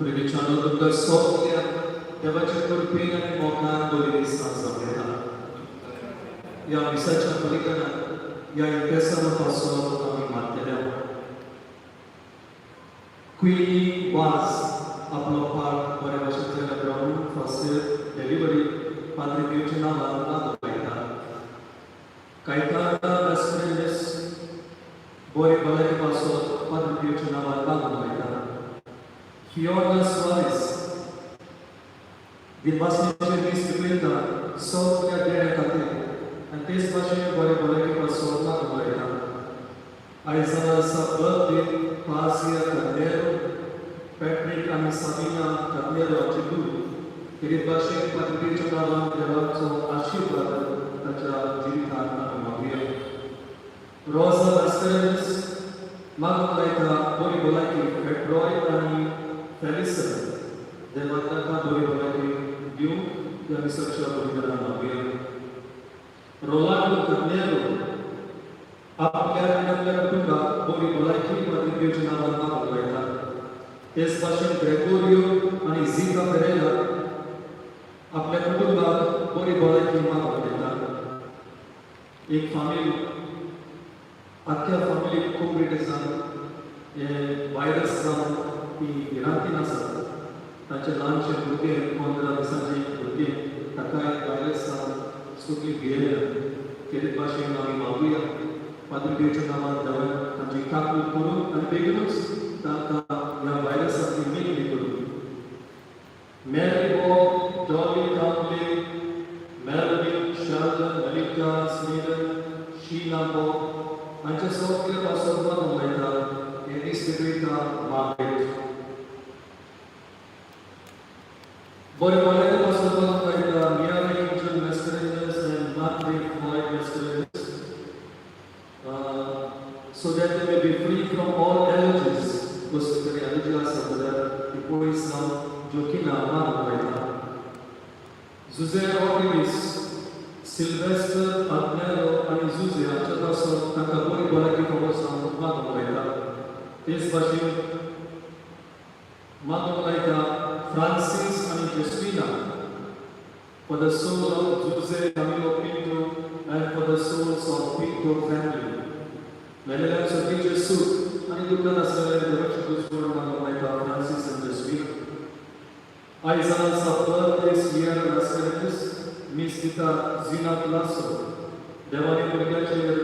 Privicciano tută solia, deoarece curpina în mocan dorii sa zamera. Ea misacea policana, ea intesa la paso a mi martelea. Quindi was upload whatever she said around first delivery, Padre Piuchinala, another Kaita. Kaita, Asperis, Boy Balai Paso, Padre Piuchinala, another Kaita. Fiona Suarez, the Bastion is between the South Carolina Kate, and this Bastion Boy Balai Paso, another Kaita. Isaiah birthday, Pasia Carnero, Patrick and Sabina Carnero Chidu, Kiribashi Patrichonava, Devato, Ashibra, Taja, Jirita, and Maria. Rosa Asperis, Magalaita, Boribolaki, Petroy, and Felisa, Devata, Boribolaki, Dew, the researcher Borigana Maria. Rolando Carnero, आपल्या कुटुंबा बोरी बोलायची पत्रिकेच्या नावानं बोलायला तेच भाषण Gregorio आणि झीका पेरेला आपल्या कुटुंबात बोरी बोलायची माग बोलतात एक फॅमिली अख्ख्या फॅमिली कोविड व्हायरस जाऊन ती इराकी नसतात ताचे लहानशे भुरगे 15 दिसांचे भुरगे ताका व्हायरस सुटली गेले केले भाषेन आमी मागुया Padre Piuchinala Devan Kanji Kaku Kuru and Beginus Taka Ya Virus of the Mini Kuru. Mary Bo, Dolly Conley, Melody, Sheldon, Malika, Sneeden, Sheila Bo, and just so clear Pastor One Later, Eddie Secreta, Margaret. Boy, Pastor One Later, Mia Angel Mascarenas and Margaret Floyd Mascarenas. So that they may be free from all allergies. Because the allergies are there. Before is now Jokina Amara. Zuzia Ortiz, Sylvester Agnello, and Zuzia Chataso, Takabori Balaki Kobosan, Madalaita. This Bashir Madalaita, Francis and Justina. For the soul of Jose Camilo Pinto and for the souls of Pinto family. Melilla Sophie Suit, and you can accelerate the direction to school like Francis and the Street. Isaiah Sapper is here and Ascaritis, Miss Gita Zina Plasso, Devani Purgacher,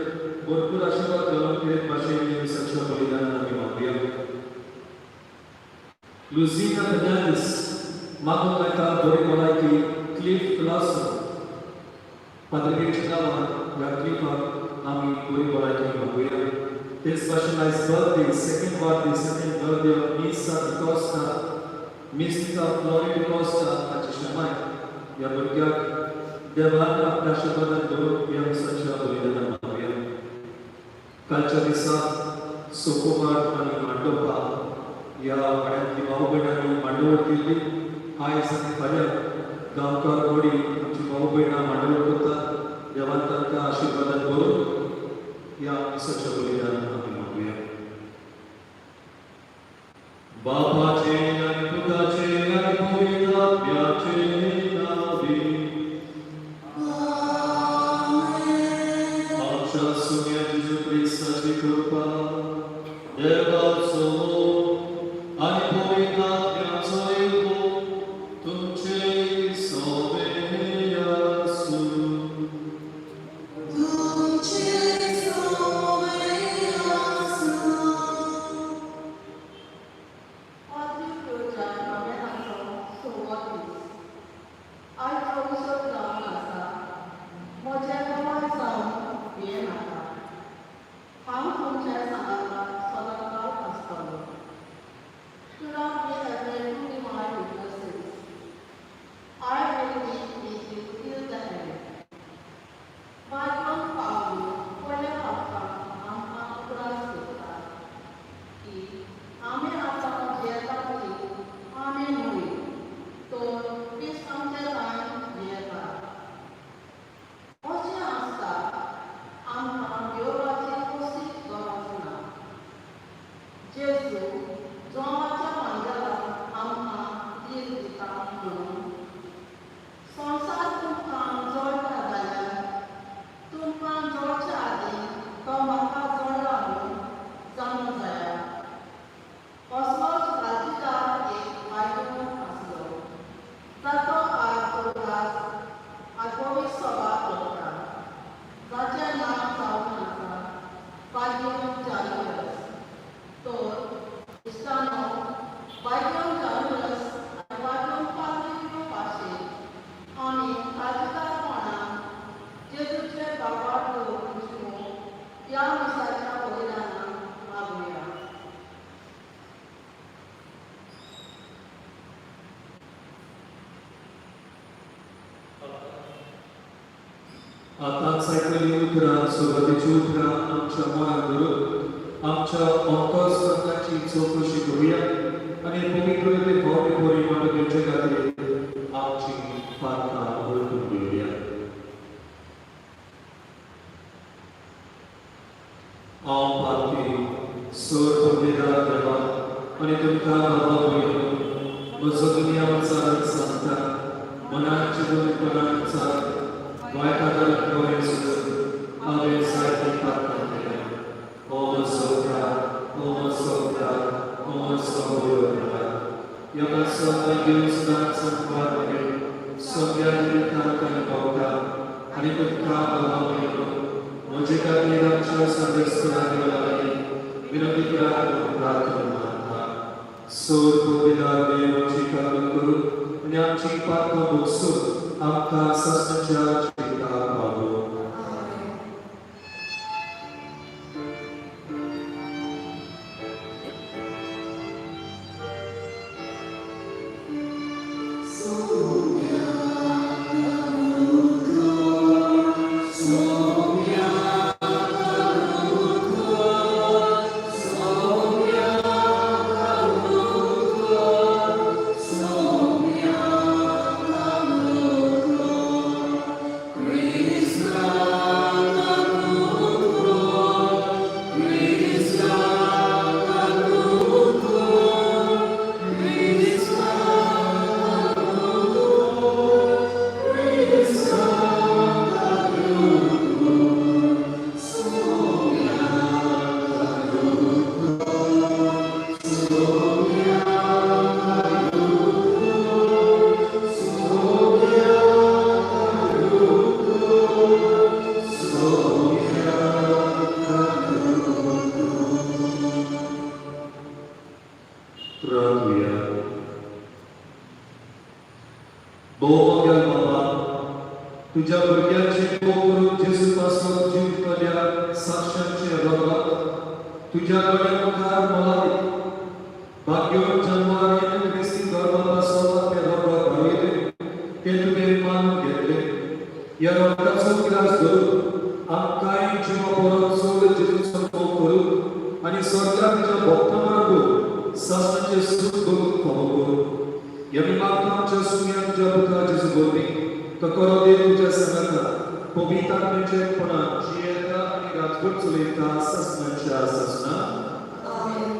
Burpura Shiva, Developed Bashir, Sancho Bolidana, and Mabia. Lucina Hernandez, Magolata, Boribolaki, Cliff Plasso, Padre Chinawa, Yaklipa. This specialized birthday, second birthday of Misa Costa, Mystica Florida Costa, Achishamai, Yaburgak, Devana Kashabana Guru, Yam Sacha Bolidana Mavia, Kalcharisa, Sukumar, and Mandopa, Ya Padaki Maubena, Mandovati, High Sani Fire, Gamkar Bodi, Maubena, Mandovata, Yavantaka, Ashibana Guru. या सच्चा बलिदान आम्ही मागूया बापाचे आणि पुत्राचे आणि पवित्रात्म्याचे नावे आमेन आमच्या सुन्या जेजू ख्रिस्ताची कृपा देवाचो आणि पवित्रात्म्याचो एको तुमचे सोबे असू करा सुरवातीची करा आमच्या मनांदूर आमच्या अंतःस्करणाची चौकशी करूया आणि पवित्रते भावने भरी मानवाच्या खातीर आमची प्रार्थना वळखून घेऊया. हांव भारती सर पवित्र देवा आणि तुमकां बाबा भयण म्हजो दुनिया चालत सांगता मनाची दोनीपणान चाल गोंयकार गोंय सुद्दां हांवें सारकी प्रार्थना केल्या. ओ म्हजो ओ म्हजो ह्या सगळ्या घेवन सदांच संवाद करून सगळ्या तांकां पावता आनी तुमकां बाबा भयण म्हजे खातीर आमच्या संदेशकारांनी विनंती प्रार्थना मानता. सोर पवित्र देवाची कामना करून आनी आमची प्रार्थना बसून आमकां ससनाच्या जिविताक पावो. तुझ्या भुरग्यांचे करून जेजू पासून जीव केल्या साक्षांचे रगत तुझ्या मुखार मोलादीक भाग्यवान जन्मार येवन ख्रिस्ती गर्भापासून ते रगत घालिले ते तुवें मानून घेतले. ह्या रगताचो ग्रास धरून आमकांय जिवा परत चड जेजूचो भोग करून आनी स्वर्गाक तुज्या भक्तां मार्गो सासणाचे सुख भोगूंक फावो करून ह्या निमांत आमच्या सुम्या तुज्या पुत्रा जेजू भोवती करो दे तुझ्या संगाता पवित्र आत्म्याचेपणा जियेता आणि राजभर चलयता ससनाच्या ससना. आमेन.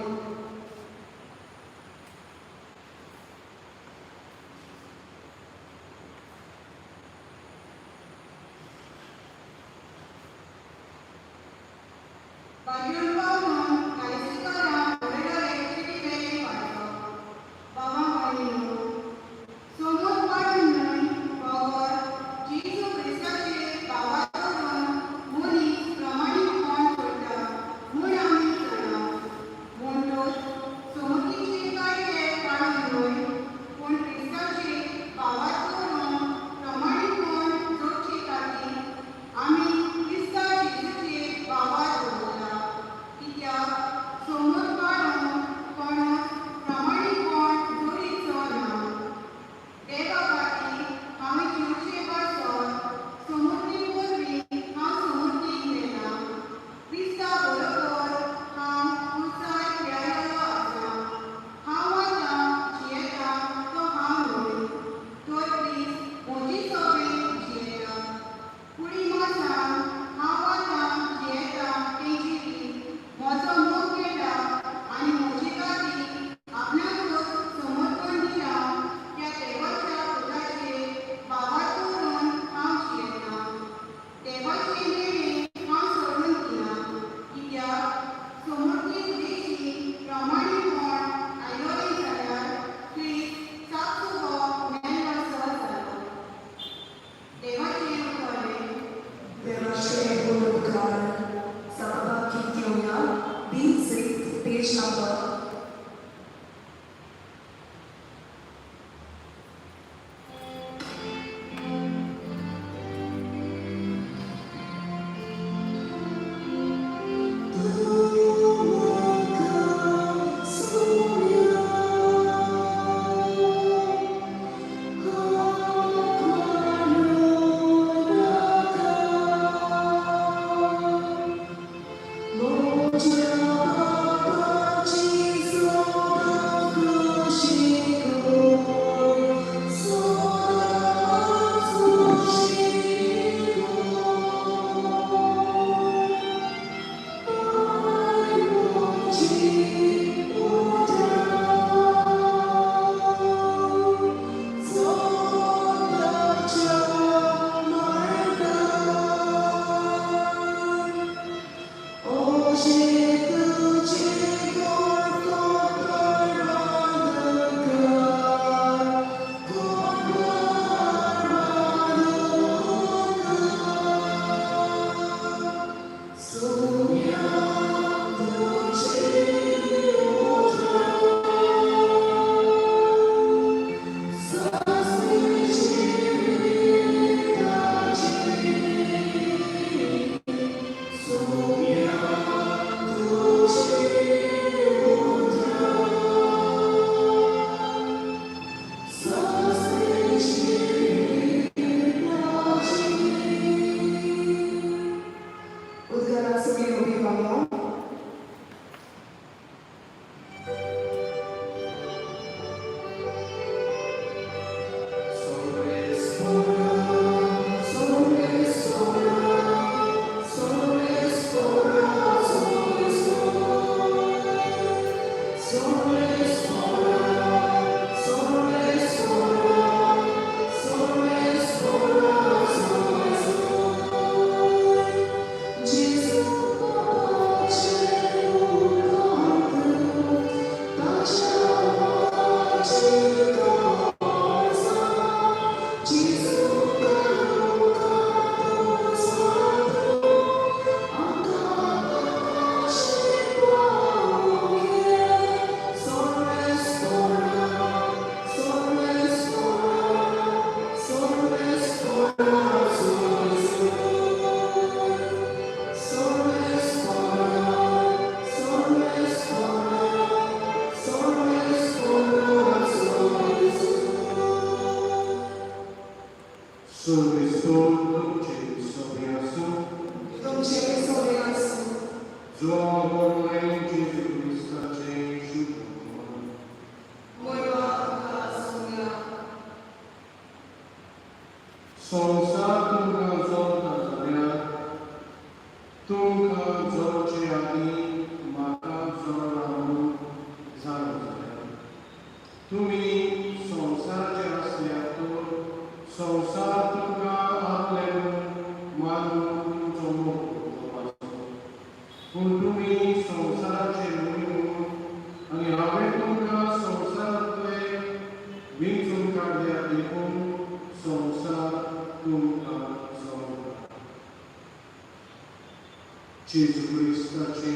Jesu Christaचे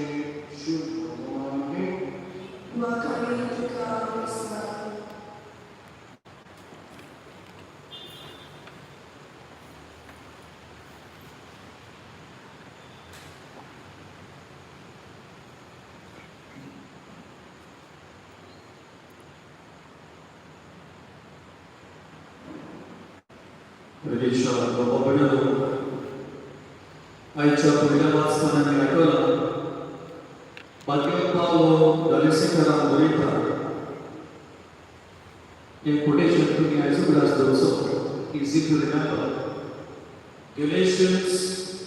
Shubh name Makami Tukar Islam. Relisha Bababayado Aicha Purilavatstana Miracola Patio Paulo Dalisikara Morita in quotation to the Isogras Doso, easy to remember. Galatians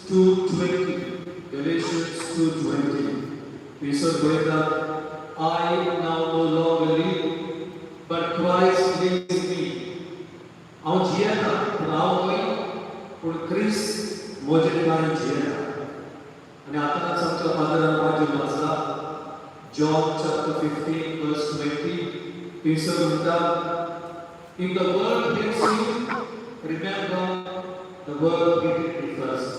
2:20. Galatians 2:20. Peter Goeta, I now no longer live, but Christ lives in me. Ao jiena, por Chris, mojitani jiena. And after some of other Rajamasa, John chapter 15, verse 20, Peter Gunda, if the world hates you, remember the world hated me first.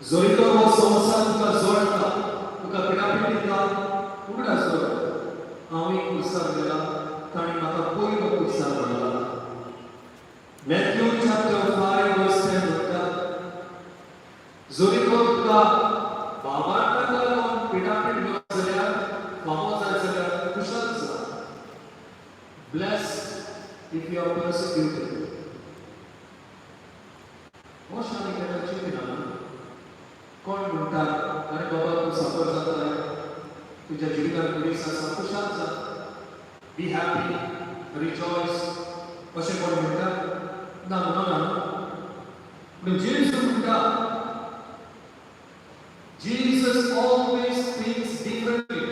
Zorito was Sosa, Uka Zorta, Uka Pidapita, Uka Zorta, Ami Kusargala, Tani Matapuri Kusargala. Matthew chapter 5 verse 10 Zorito ka Baba Tala Pidapit Vasaya Famosa Kushalsa. Blessed if you are persecuted. What shall I get a chicken? Call Munta, and Baba to suffer the to Jajika Purisa Sakushansa. Be happy, rejoice. What's your call Munta? No. When Jesus always thinks differently.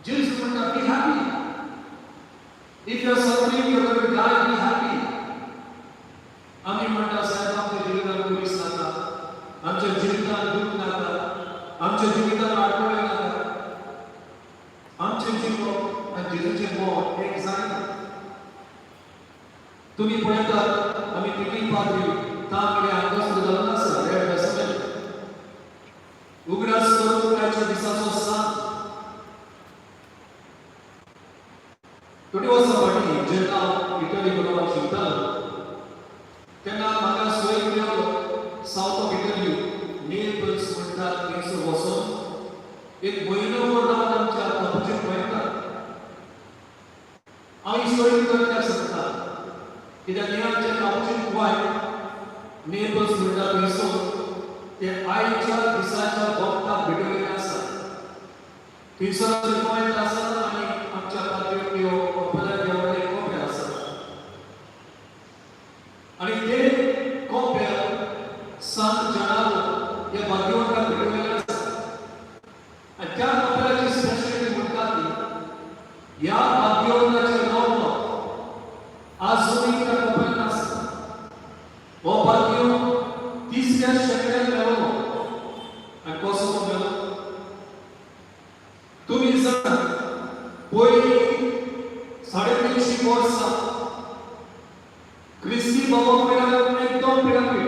Jesus will not be happy. If you are suffering, you are going to die, be happy. Ami Manda said, Amcha Jivita Puris Nata, Amcha Jivita Duk Nata, Amcha Jivita Arkoe Nata, Amcha Jivo, and Jesus Jivo, exile. तुम्ही पर्यंत आम्ही तिघी पादरी तांबडे आंगोस दुधावला sir red दसमेल उगडास करून त्याच्या दिसाचो सांग थोडी वर्सां फाटीं जेन्ना इटली बरोबर शिकतालो तेन्ना म्हाका सोय मेळ्ळो सावथ ऑफ इटली नेल्स म्हणटात थंयसर वचून एक म्हयनोभर रावन आमच्या कपचेर पळयतात हांव ही स्टोरी तुका सांगता कित्याक हे आमचे कापचेर गोंय नेबर्स म्हणटा थंयसर ते आयच्या दिसाच्या वखदाक भेटलेले आसा थंयसर पॉयंट आसा आनी आमच्या खातीर त्यो कपला देवळे कोपे आसा आनी ते कोपे सांत जाणारो हे भाग्यवंताक भेटलेले आसा आनी त्या कपलाची स्पेशलिटी म्हणटा ती ह्या भाग्यवंताचें नांव आजूनही त्या कपल नासता हो भाग्य तिसऱ्या शेकड्याक मेळ्ळो आनी कसो तो मेळ्ळो तुमी जाणा पयलीं 350 वर्सां क्रिस्ती बाबा मेळ्ळो एकदम पिरामीड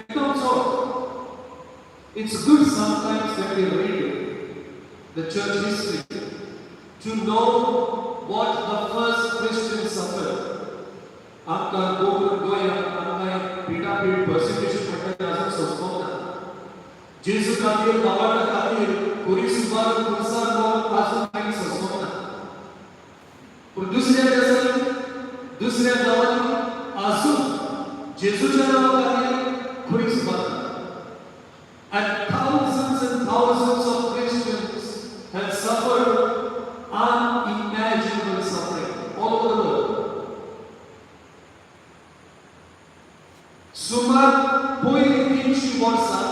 एकदम चड it's good sometimes when we read the church history to know what the first Christians suffered. After going up, Pidapid persecution was suspended. Jesus Christ, Baba Christ, Kurisubar, Kursar, Asu Christ suspended. For दूसरे जवानी Asu, Jesus Christ, Kurisubar, and thousands of Christians had suffered unimaginable suffering all over the world. Sumar poi 300 वर्सां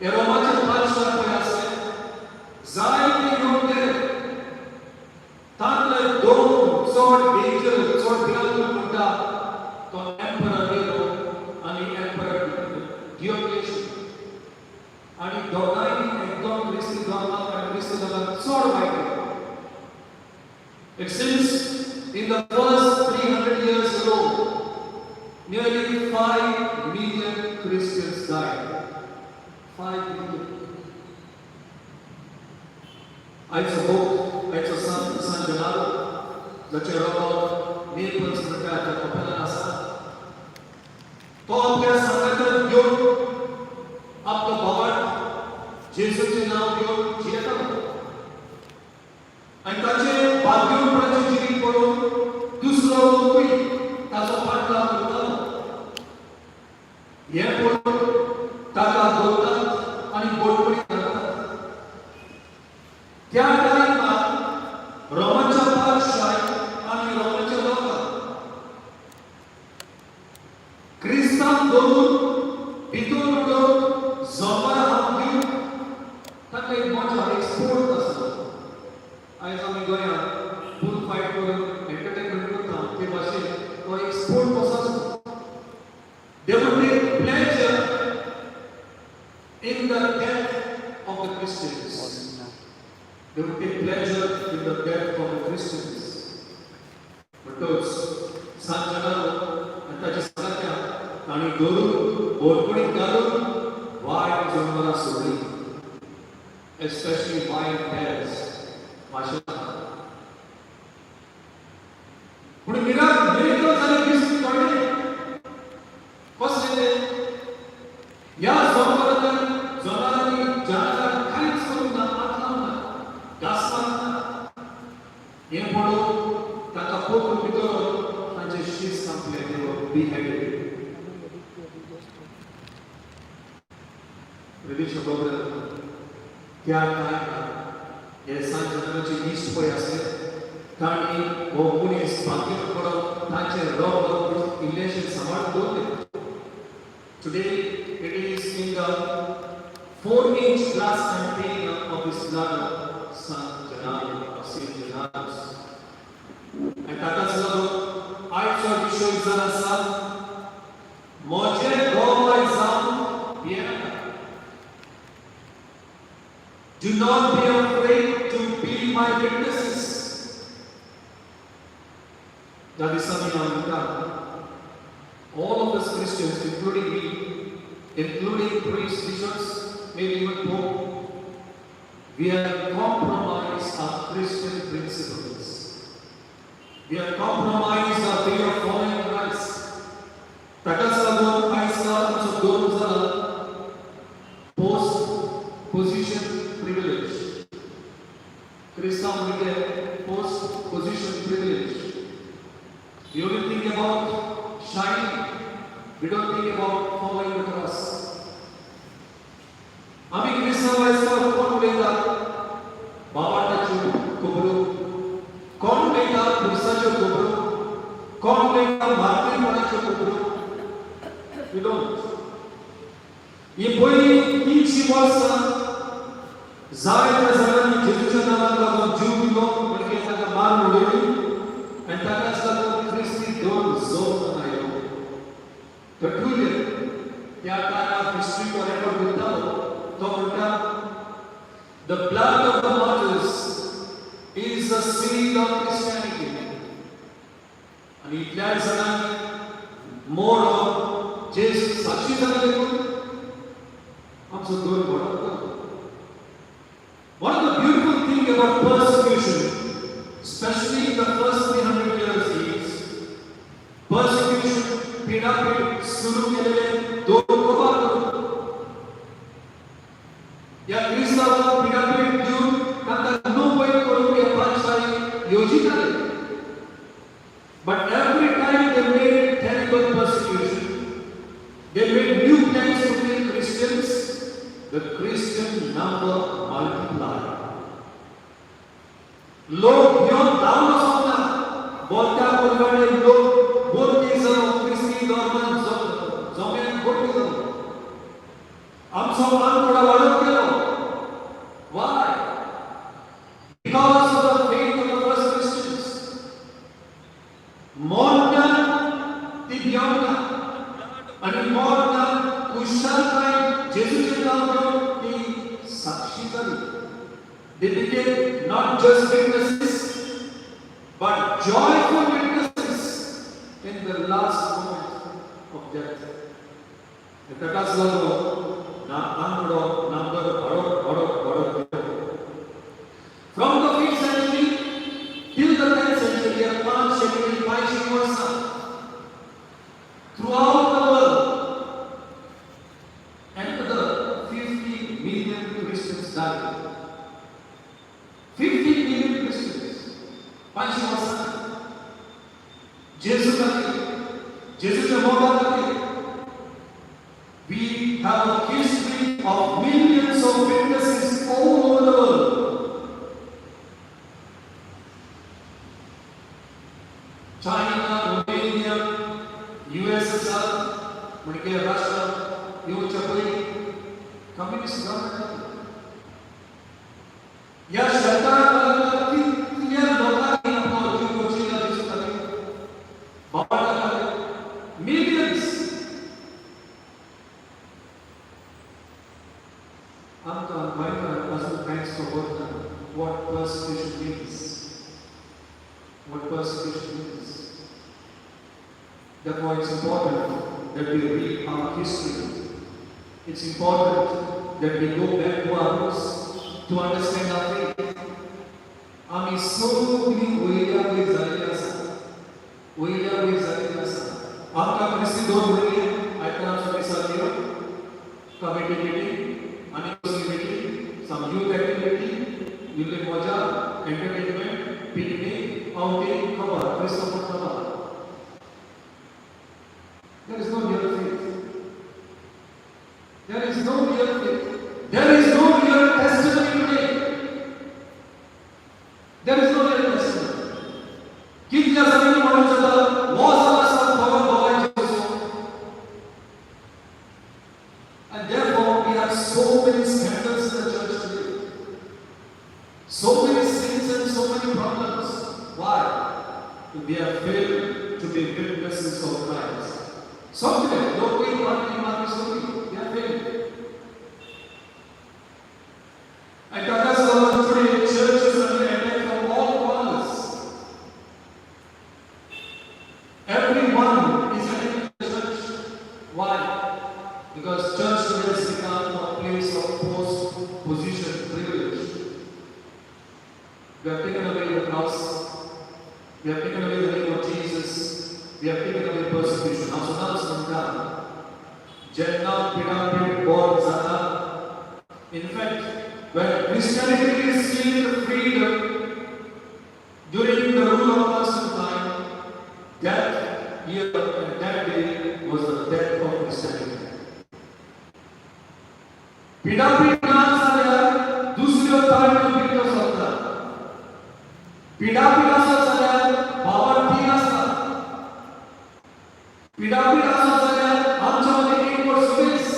हे रोमाचे बादशाह पळय आसले जायते योद्धे तांतले दोन चड डेंजर चड भिरांकूळ म्हणटा तो एम्परर नेरो आनी एम्परर डियोक्लेशियन आनी दोगांयनी एकदम क्रिस्ती धर्माक आनी क्रिस्ती धर्माक चड वायट. It seems in the first 300 years alone, nearly 5 million Christians died. 5 billion. आयचो भोग, आयचो सन जनरो, जाचे रोगो नेपल्स म्हणटा त्या कपेलान आसा. तो आपल्या संगात घेवन आपलो बाबाट जेजूचे नांव घेवन जियेतालो. आनी ताचे भाग्यवंताचे जिवीत पळोवन दुसरो लोकूय ताचो फाटलाव करतालो. हें पळोवन ताका दोवरतात आनी बोडबोडी करतात. त्या टायमार रोमाच्या बादशाह आनी रोमाच्या लोकांक क्रिस्तांव दवरून भितर उडोवन झोपार हात घेवन ताका एक मजा एक स्पोर्ट आसलो. आयज आमी गोंयांत फूल फायट करून एंटरटेनमेंट करता ते भाशेन तो एक स्पोर्ट कसो आसता. They would take pleasure in the death of the Christians. They would take pleasure in the death of the Christians. But those सात जाणां आनी ताची सांगात्या तांणी धरून बोडकुडींत घालून वायट जनावरां सोडली. Especially wild bears. माशेलां. पूण मिरेकल जाले दिसली कळ्ळे. कसले ह्या जनावरांनी जनावरांक कांयच करूंक ना, हात लावंक ना, घासपाक ना. हें पळोवन ताका पोकून भितर व्हरून तांचे शीस कापले. They were beheaded. Religious brother, त्या टायमार हे सात जनावरांची लिस्ट पळय आसले. तांणी हो मनीस भाग्यवान पडोवन तांचे रोग इल्लेशें सांबाळून दवरले. Today it is in the 4-inch glass container of this blood, Saint Janaro, Saint Janaros. And ताकाच लागून आयचो विशय जर आसा म्हजें गोवाय जावन भियेनाका. Do not be afraid to be my witnesses. That is something I will tell. All of us Christians, including me, including priests, bishops, maybe even Pope, we have compromised our Christian principles. We have compromised our way of following Christ. ताकाच लागून आयज आमचो दोन जाला post position privilege. क्रिस्तांव म्हणजे post position privilege. We only think about shining. We don't think about following the cross. आमी क्रिस्तांव आयजकाल कोण उलयता बाबाटाच्यो खबरो, कोण उलयता पुरुसाच्यो खबरो, कोण उलयता मातृपणाच्यो खबरो. We don't. ही पयली 300 वर्सां जायत्या जाणांनी जेजूच्या नांवाक लागून जीव दिलो, म्हणजे ताका मारून उडयली. आनी ताकाच लागून क्रिस्ती दोन जोर आयलो. Tertullian, त्या टायमार हिस्ट्रीचो रेकॉर्ड करतालो, तो म्हणटा the blood of the martyrs is the seal of Christianity. आनी इतल्या जाणांनी मोडो जेजू साक्षी जाले देखून आमचो दोन घडोवता. One of the beautiful thing about persecution, especially in the first 300 years, is persecution पिडापीड सुरू केलेले दोन प्रभाग. या क्रिस्तांवांक पिडापीड दिवन तांकां नोवय करून हे बादशाही योजीत जाले. But every time they made terrible persecution, they made new plans to kill Christians. The Christian number multiplied. लोक ह्यो दावलो सोदना, बोलता बोलगाडे लोक बोलते जालो क्रिस्ती धर्मान जमेन बोलते जालो. आमचो आंकडो वाडत गेलो. Why? Because of the faith of the first Christians. Modern Divyanga आणि modern कुशलताय जेजूचे नाव घेऊन ती साक्षी झाली. They became not just witnesses, but joyful witnesses in the last moment of death. ताकाच लागून नामडो नंबर बड़ो from the 5th century till the 10th century या 5 century 5 वर्ष throughout the world and the 50 million Christians died. 50 million Christians 5 वर्ष Jesus we have a history of millions of witnesses all over the world. China, Romania, USSR, Russia, communist government. या सरकार कितने लोकांनी आपको जीव गोचीला दिसतात millions. आमका माहिती असून thanks for what persecution means. What persecution means. Therefore, it's important that we read our history. It's important that we go back to our roots to understand our faith. आम्ही सगळी वैराग्य झालेली आसा. आमकां परिस्थिती दोन भरली आयतारच्या दिसांनी कमिटी मीटिंग आणि मीटिंग some youth activity विले मजा एंटरटेनमेंट पिकनिक आउटिंग खबर क्रिस्टोफर खबर. There is no real faith. There is no real faith. There is no real testimony today. There is no real testimony. कितल्या जमिनी म्हणून जाता मोजाला साथ भवन भवायचे असो. And therefore we have so many scandals in the church today. So many sins and so many problems. Why? We have failed to be witnesses of Christ. Someday, don't wait one story. They are failing. And today, churches are being attacked from all corners. Everyone is attacking the church. Why? Because church today has become a place of post position privilege. We have taken away the cross. We have taken away the name of Jesus. We have taken away persecution. Now, Sunal Sankar, Jannah Pidapid born Zana. In fact, when Christianity is still freedom during the rule of Constantine, that year and that day was the death of Christianity. Pidapid नाम साल्या दुसऱ्या तारखेला भेटतो स्वतः. Pidapid असा साल्या भावार्थी असता. Pidapid असा साल्या आमच्यामध्ये एक वर्ष वेळेस.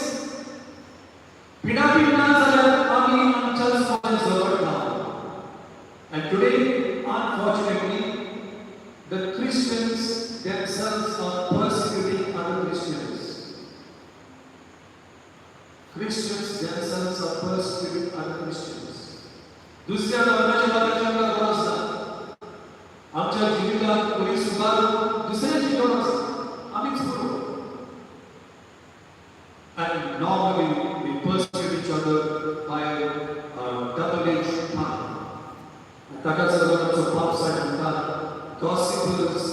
Pidapid नाम साल्या आम्ही आमच्या समाजात जवळ राहतो. And today, unfortunately, the Christians themselves are persecuting other Christians. Christians themselves are persecuting other Christians. दुसऱ्या धर्माच्या लोकांना गरज नाही. आमच्या जीवितात कोणी सुधार दुसऱ्याची गरज नाही. आम्हीच करू. And normally we persecute each other by double-edged tongue. Taka's pop side म्हणतात gossipers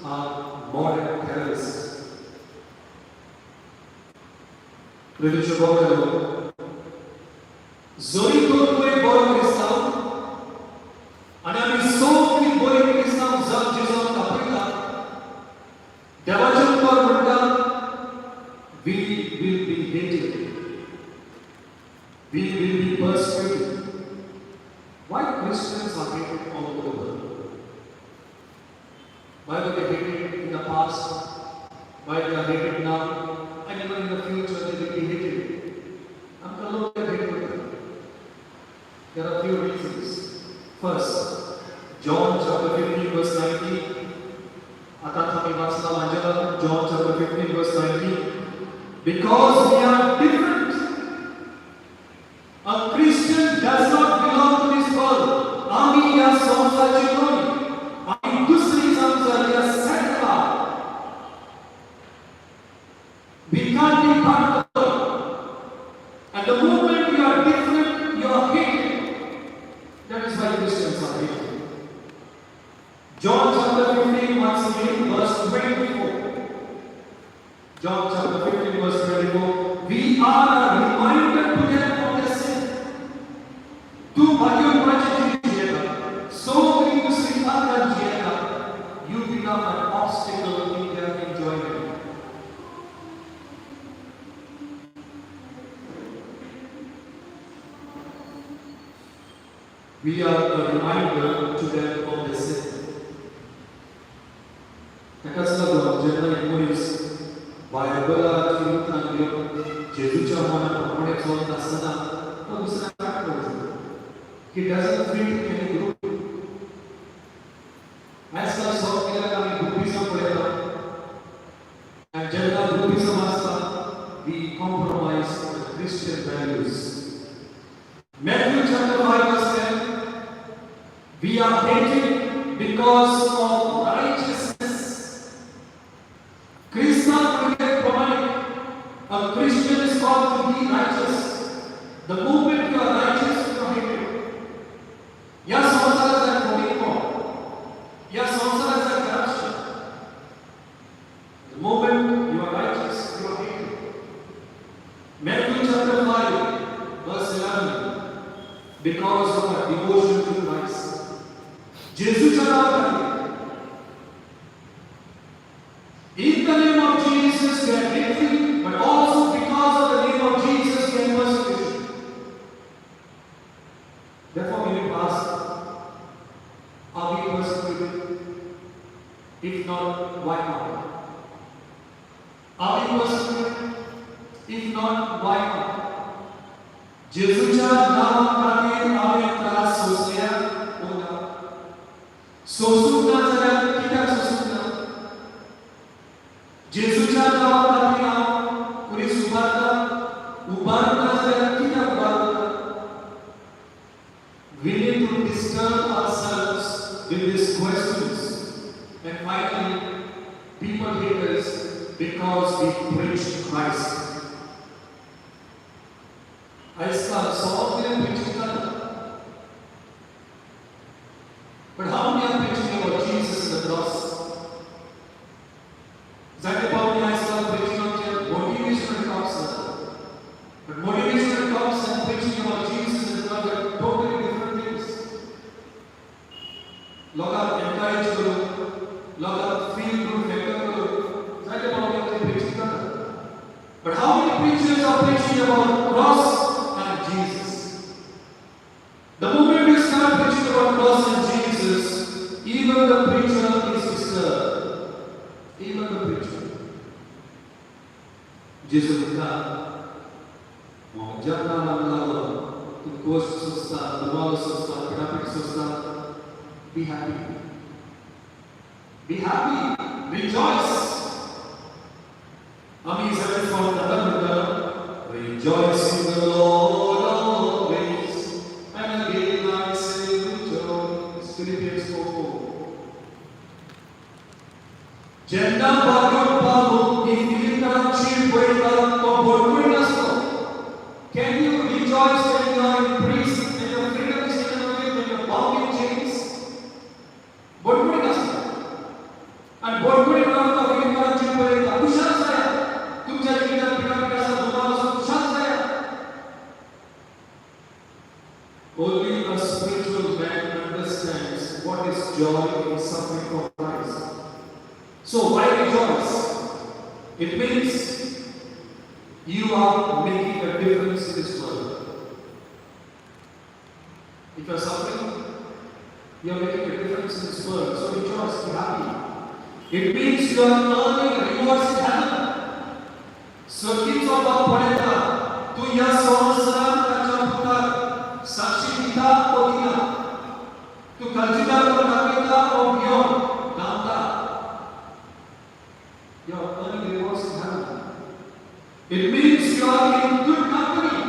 are modern terrorists. Religious body Zori to कोई बरो क्रिस्ताव आणि आम्ही सगळी बरी क्रिस्ताव जग जिजाऊन आपयता. देवाचे उपकार म्हणटा we will be hated. We will be persecuted. Why Christians are hated all over the world? Why were they hated in the past? Why they are hated now? And even in the future they will be hated. There are few reasons. First, John chapter 15 verse 19. John chapter 15 verse 19. Because we are different. A Christian does not belong to this world. आम्ही या संसाराची नाही. आम्ही दुसरी संसार या सेटला. We can't be part of the world. the Christians are hated. John chapter 15, once again, verse 24. John chapter 15, verse 24. We are reminded to them of their sin. Tu bagi praja jiega, so we muslim akan jiega. You become an obstacle in their enjoyment. We are a reminder to them of their sin. Nakasla general memories Bible kirutan dia Jesucha mana permane soal tasana to dusra kat karo. He doesn't fit in any group. ऐसा सब केला kami groupism padeta. And general groupism asta we compromise the Christian values. Matthew chapter 5 verse 10. We are hated because of righteousness. Krishna a Christian is called to be righteous. The moment you are righteous, you are hated. Yes, samsara is a forgiveness. Yes, samsara is a corruption. The moment you are righteous, you are hated. Matthew chapter 5, verse 11. Because of our devotion to Christ. Jesus chana in the name of Jesus, we are victory, but also because of the name of Jesus, we are persecution. Therefore, we will ask, are we persecuted? If not, why not? Are we persecuted? If not, why not? Jesus nama kami telah sosial udah. Sosukna saja tidak sosukna. Jesus nama kami kuri subarta ubarta saja tidak ubarta. We need to disturb ourselves with these questions. And finally, people hate us because we preach Christ. ऐसा सौ दिन preaching करना. But how many are preaching about Jesus and the cross? Exactly how many I start preaching on motivational talks. But motivational talks and preaching about Jesus and the cross are totally different things. Log up encourage karo, log up feel good factor karo. Exactly how many are preaching करना. But how many preachers are preaching about cross? Jesus. The moment we start preaching about cross and Jesus, even the preacher is disturbed. Even the preacher. Jesus berkata, "Mau jangan malam tu kos susah, rumah susah, traffic susah. Be happy. Be happy. Rejoice." Ami saya from the rejoice in the Lord always, and again I say rejoice. Philippians 4:4. Janda bagot palu infiltrat chil boita to borguinasto. Can you rejoice when you are in prison and your freedom is taken away, when you are bound in chains? Borguinasto. And borguinasto infiltrat chil boita. Kushal saya. तुम जब इधर पिता के साथ दोबारा सब शांत है. Only a spiritual man understands what is joy in suffering for Christ. So why rejoice? It means you are making a difference in this world. If you are suffering, you are making a difference in this world. So rejoice, be happy. It means you are earning rewards in heaven. Sukit sobat podeta, tu ya sahasran kacaputa, saksi kita podina, tu kaljuda podakita obyon, nanda. You are earning rewards in heaven. It means you are in good company.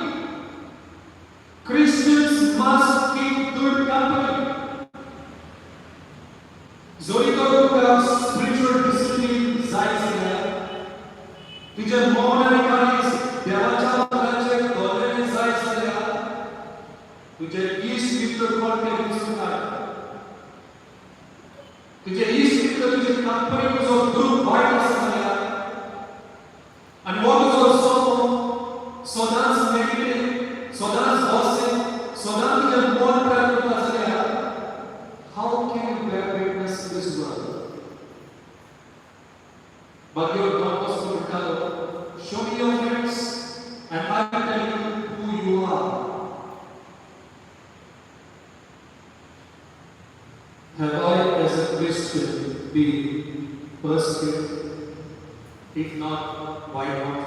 Christians must keep good company. Zoriko ka spiritual discipline zaizia. तुझे मौन निकालीस देवाचा बघायचे दोन्ही जायचं तुझे ईश Victor call के तुझे इश्क इतकं तुझे तात्पर्य तुझं ग्रुप वाईट असं झाला आणि what is also स्वतःच नेगेटिव्ह स्वतःच गॉसिप स्वतः तुझ्या मन प्रयोग असल्या how can you bear witness in this world? But your God was to tell, show me your friends and I will tell you who you are. Have I as a Christian been persecuted? If not, why not?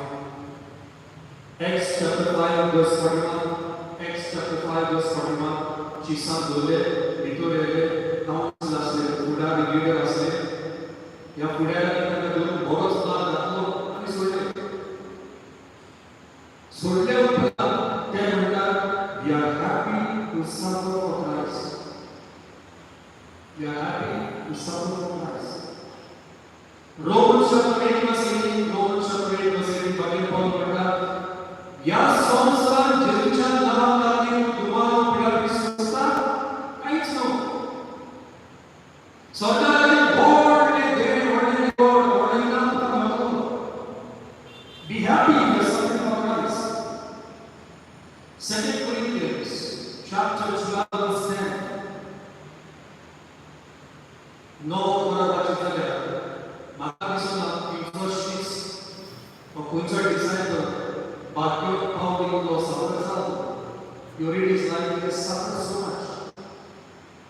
Acts chapter 5 verse 41. Acts chapter 5 verse 41. Chisa dole, Victoria, council asle, Udari leader asle, या पुढ्याला त्यांना दोन bogus मार घातलो आणि सोडल्यावर ते म्हणतात we are happy to suffer for Christ. We are happy to suffer for Christ. Romans chapter 8 verse 18, Romans chapter 8 verse 18, बाकी पाऊल म्हणतात या संसार जगच्या नावाखाली तुम्हाला पिढा विश्वासता काहीच नव्हतं. स्वतःला बोर्ड ने देणे वडणे बोर्ड वडणे काम be happy in the suffering of Christ. 2 Corinthians chapter 12 verse 10. No कोणाची झाल्या माका दिसला इन्फॉर्मेशन्स of कोणचा डिसायपल बाकी पावली लो सफर झाला. You read his life, he suffered so much.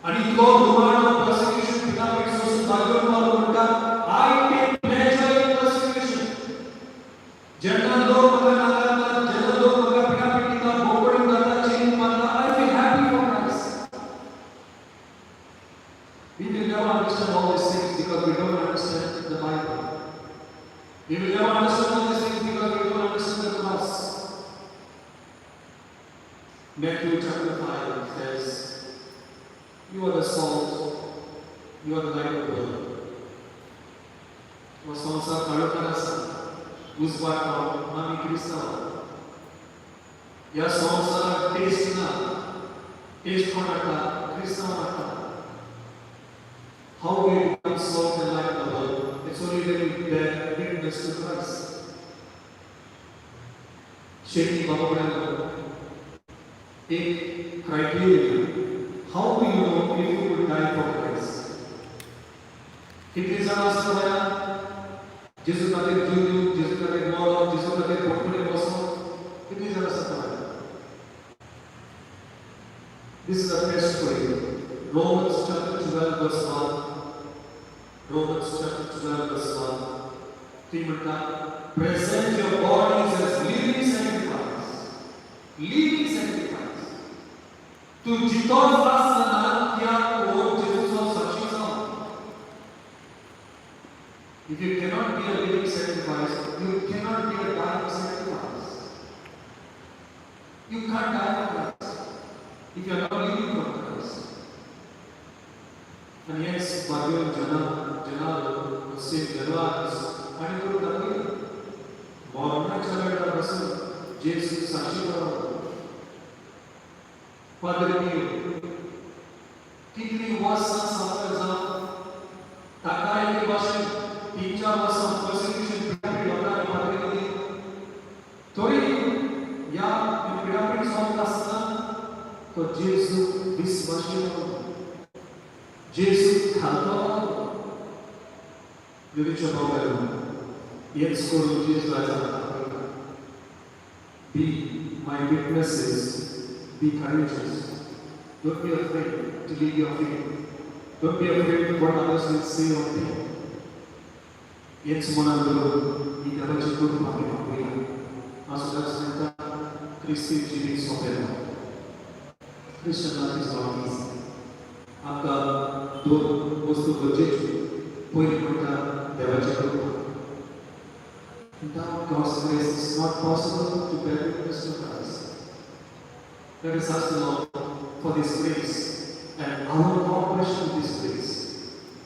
आणि तो दुमानो persecution पिता विश्वास बाजून मारू म्हणतात I take pleasure in persecution. ज्यांना लोक मला नाकारतात, ज्यांना लोक मला पिटापिटीला बोंबडून जातात, चेन मारतात, I feel happy for Christ. We will never understand all these things because we don't understand the Bible. We will never understand all these things because we don't understand the cross. Matthew chapter 5 says, you are the salt, you are the light of the world. व संसार काळोखात असतात उजवाट राहून आम्ही ख्रिस्ताव या संसारात test ना test कोणाला ख्रिस्ताव वाटतात. How we become salt and light of the world? It's only when we bear witness to Christ. शेती बाबा एक criteria. How do you know if you would die for Christ? किती जण असतात बघा जेसू खातीर जीव जेसू खातीर मरो जेसू खातीर पोटफुले बसो किती जण असतात बघा. This is a test for you. Romans chapter 12 verse 1. Romans chapter 12 verse 1. ती म्हणतात present your bodies as living sacrifice. Living sacrifice. तू जितोच असताना त्या ओर जेसूचा साक्षी जाऊ. If you cannot be a living sacrifice, you cannot be a dying sacrifice. You can't die for Christ if you are not living for Christ. And yes, Bhagwan Janalo say Jalwas and you will agree. Borna Chalada Rasul, Jesus Sashira, Padre Pio, कितनी वर्षां सफर जा ताकाय के भाषण 3-4 वर्षां persecution pyramid होता है padre ने तोरी या पिरामिड सॉन्ग असता तो जेसु विश्वासी हो जेसु खातो Iubiți-o Domnul, El scorul Jesus la Be my witnesses, be courageous. Don't be afraid to leave your faith. Don't be afraid of what others will say of you. Yes, Monandolo, he never took good money of me. As well as Christian Jesus of them. Christian life is not easy. Akka, do was to project, point देवाच्या कृपा. Without God's grace, it's not possible to bear witness to Christ. Let us ask the Lord for this grace and our cooperation with this grace.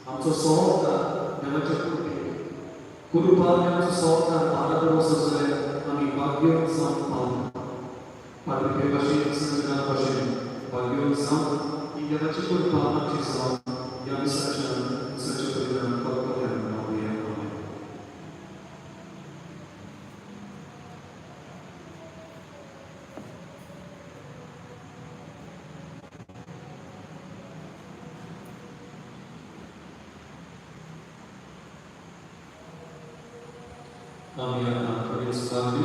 आमचं सोहळा देवाच्या कृपेने कृपाने आमचं सोहळा भारतवर्ष सगळे आम्ही भाग्यवान जाऊन पावलो. पारंपरिक भाषेत संविधान भाषेत भाग्यवान जाऊन ही देवाची कृपा आमची जाऊन yang saja berikan kau yang mulia. Kami akan terus kami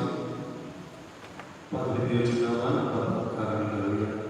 pada video jualan pada kami lalu.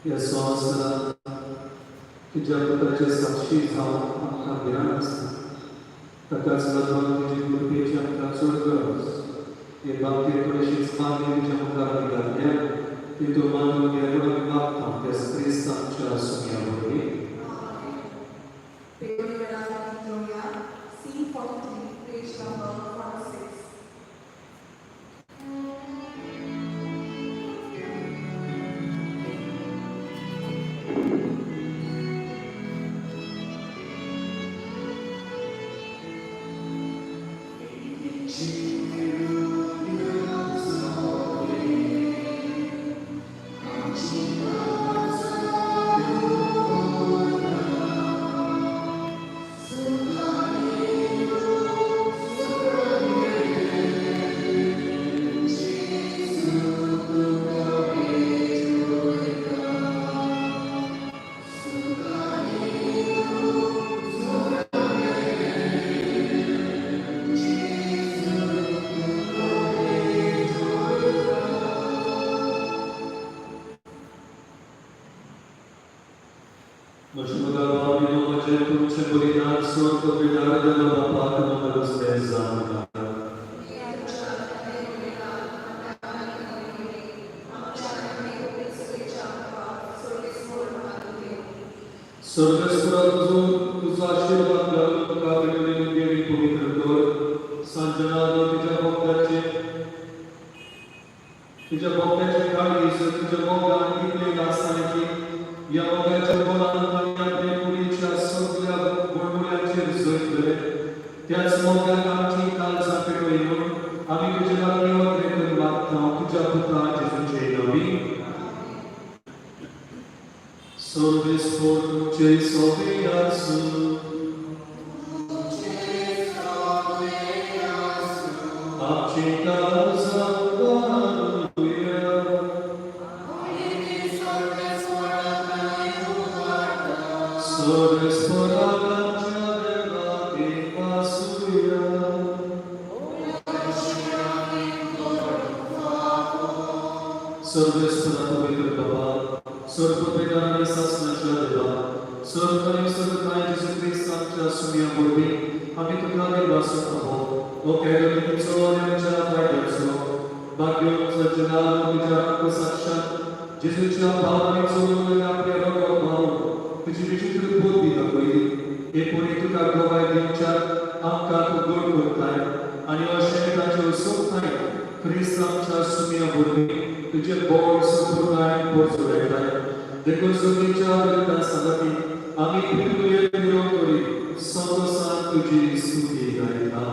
Ya swasta kita bekerja saksi sama angkat biasa. Takkan selalu berbicara tentang surga. Yang bangkit Kristus kami menjamukan hidupnya. Itu mahu dia berkata Yesus Kristus secara sumia beri. C43, page number 46. Oh स्वर्गस्वरात तुझा आशीर्वाद लावून तुका भेटलेली देवी पवित्र कर. सांजना तुझ्या भोवत्याचे काळीज तुझ्या मोगान कितले आसा की या मोगाच्या बोलान आपल्या पुरीच्या सगळ्या गुणगुण्याचेर जैतले. त्याच मोगान आमची काळजा पेटोय म्हणून आम्ही तुझ्या लागीं करून वागता तुझ्या पुता जेजूचे नावी. Solvis fortuce soviasu, Accitas alleluia. Solvis fortuce devati pasuia. Solvis fortuce devati Sorgopegani sasnacia deva, sorgani sorgai Gesù Cristo sumia morbi, amitu kali vasataho, o kerami sole cha faidaso, bhagyo sajnalo vijaranko sakshat, Gesù cha bhavani solo na prerogho bhav, tuji vichitru buddhi da koi, e punitu ka govai dinchar, amka tu gol kurtai, ani osheta cha usuktai, Cristo cha sumia morbi, तुझे बोल सुपुराई पोचवलेला देखो सुनीचा वृत्ता सदती आम्ही फिरतोय विरोध करी सर्वसा तुझी स्तुती गायता.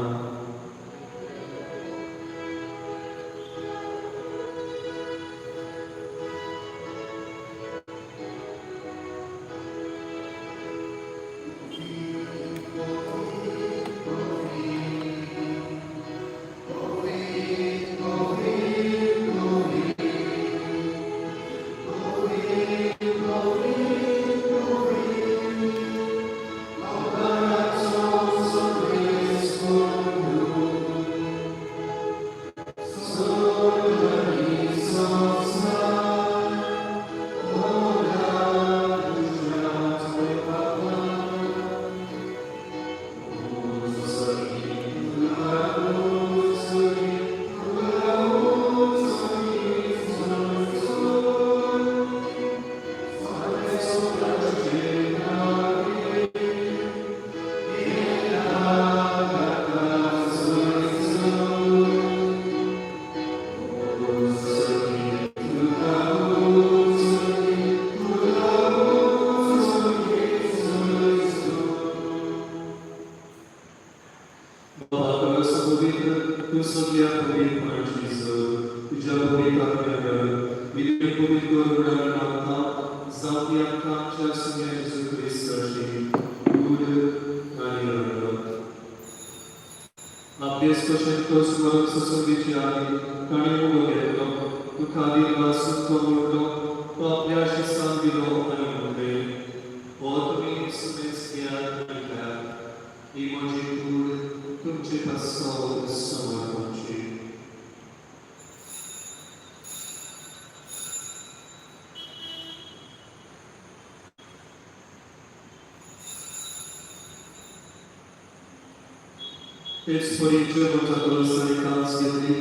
It's for each of us to sanikansiyati,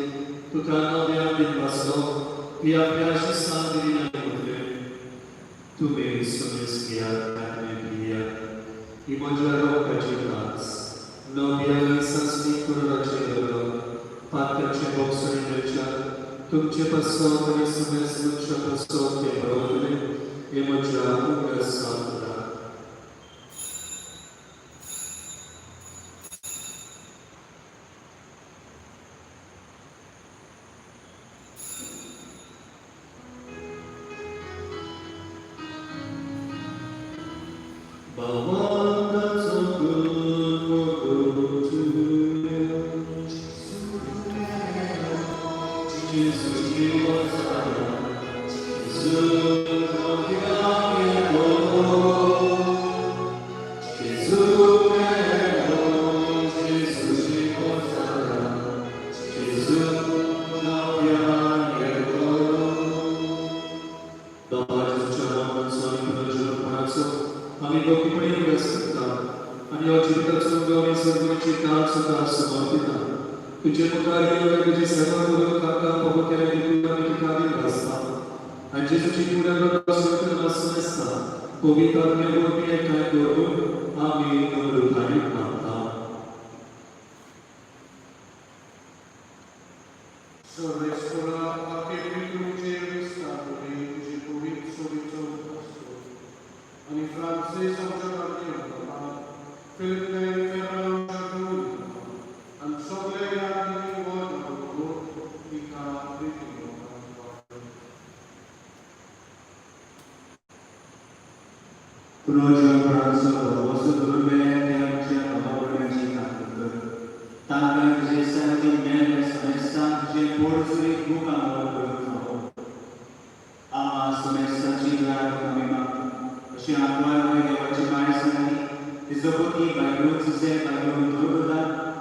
to karnavya binvaso, via piaci santi di namutre, tu me soneskia atmevia, imojaro kajitas, novia lisasni kurvachedoro, patterce boxari necha, tumce passo per sumes lucia passo che brodre, imojaro gasatra. Gesù ci cura la nostra onestà, Powitalnie urmienia Guru, Amin, Guru Hari Mata. Sorrestora a che riduce stato di purezzo di ciascuno. Ani francese o giornaliero, ma Felipe Ferraro Giardino, an soglea di voto, di caprino. Projo Pransa Vasu Durbe Yamcha Mahavra Chika Tanga Jesa Jimene Samesa Jepursi Gukamor Ama Sumesa Chira Kamima Shiamwa Devachimai Izopoti by Rutse by Durga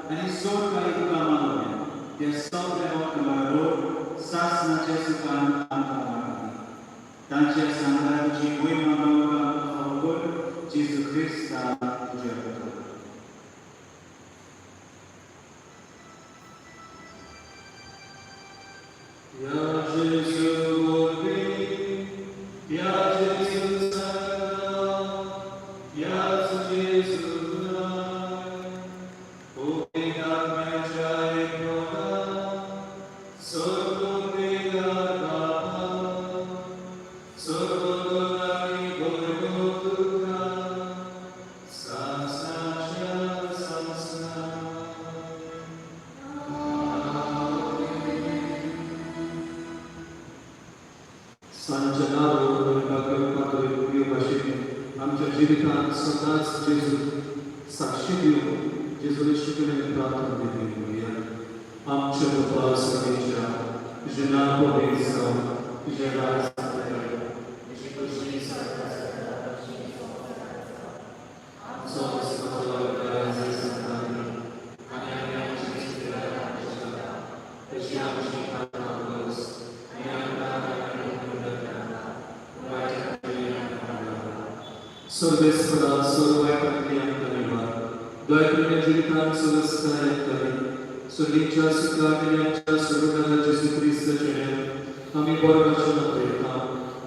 and his sword by Gukamaloya. Their salt about Kamaro Sasna Chesukan Antamaki Tanche Sandra Jimwimanoka Jesus Christ, Ya Jesus, Murti, Ya Jesus, Santa, Ya Jesus, O Pidat Menchai Proda, Sorgo Pigata, Sorgo Dani Gorgotuka, Sasasha Sasna. Sanjana आमच्या जिवितांत सदांच जेजू साक्षी दिवन जेजुरीचे कडेन प्रार्थना दिवया. आमच्या बापा सगळ्यांच्या तुझें नांव पवित्र जावं, तुझें राज जावं, तुझी खुशी आमचो वस्तू राज जावं आनी आमी आमची तशी आमची कामकाज आनी आमकां Sorvesvara, Sorvaipatniyam Kaniva, Dvaipurya Jivitam Sorvaskayam Kani, Sorlicha Sukhavinyacha Sorvana Jesu Christa Chayam, Ami Borvachana Preta,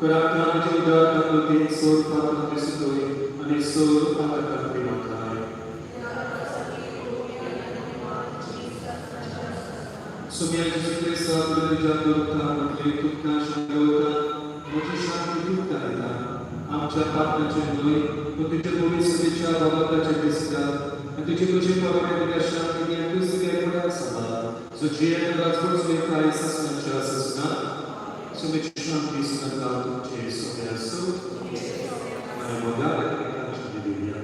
Parakam Juda Takutin Sorvatan Visutoi, Ani Sorvatan Primakai. Sumya Jesu Christa, Pradija Durta, Matri Tukta Shangota, Mochi Shanti Dukta Rita, आमच्या पापाचे न्हय पण तुझे पवित्र बाबाचे दिसता आनी तुझे तुझे पवित्र शांती दिया तू सगळे बडा सभा सो जिये राजपूत स्वीकार ससनच्या ससना सुमित शांती सुनता तुझे सगळे सो आणि बघा आमची Divya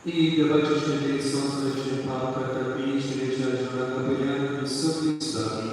I dawajcie świętej sądzę, że Pan Katarpini, Święcia, że na Kapelianie i sobie stawi.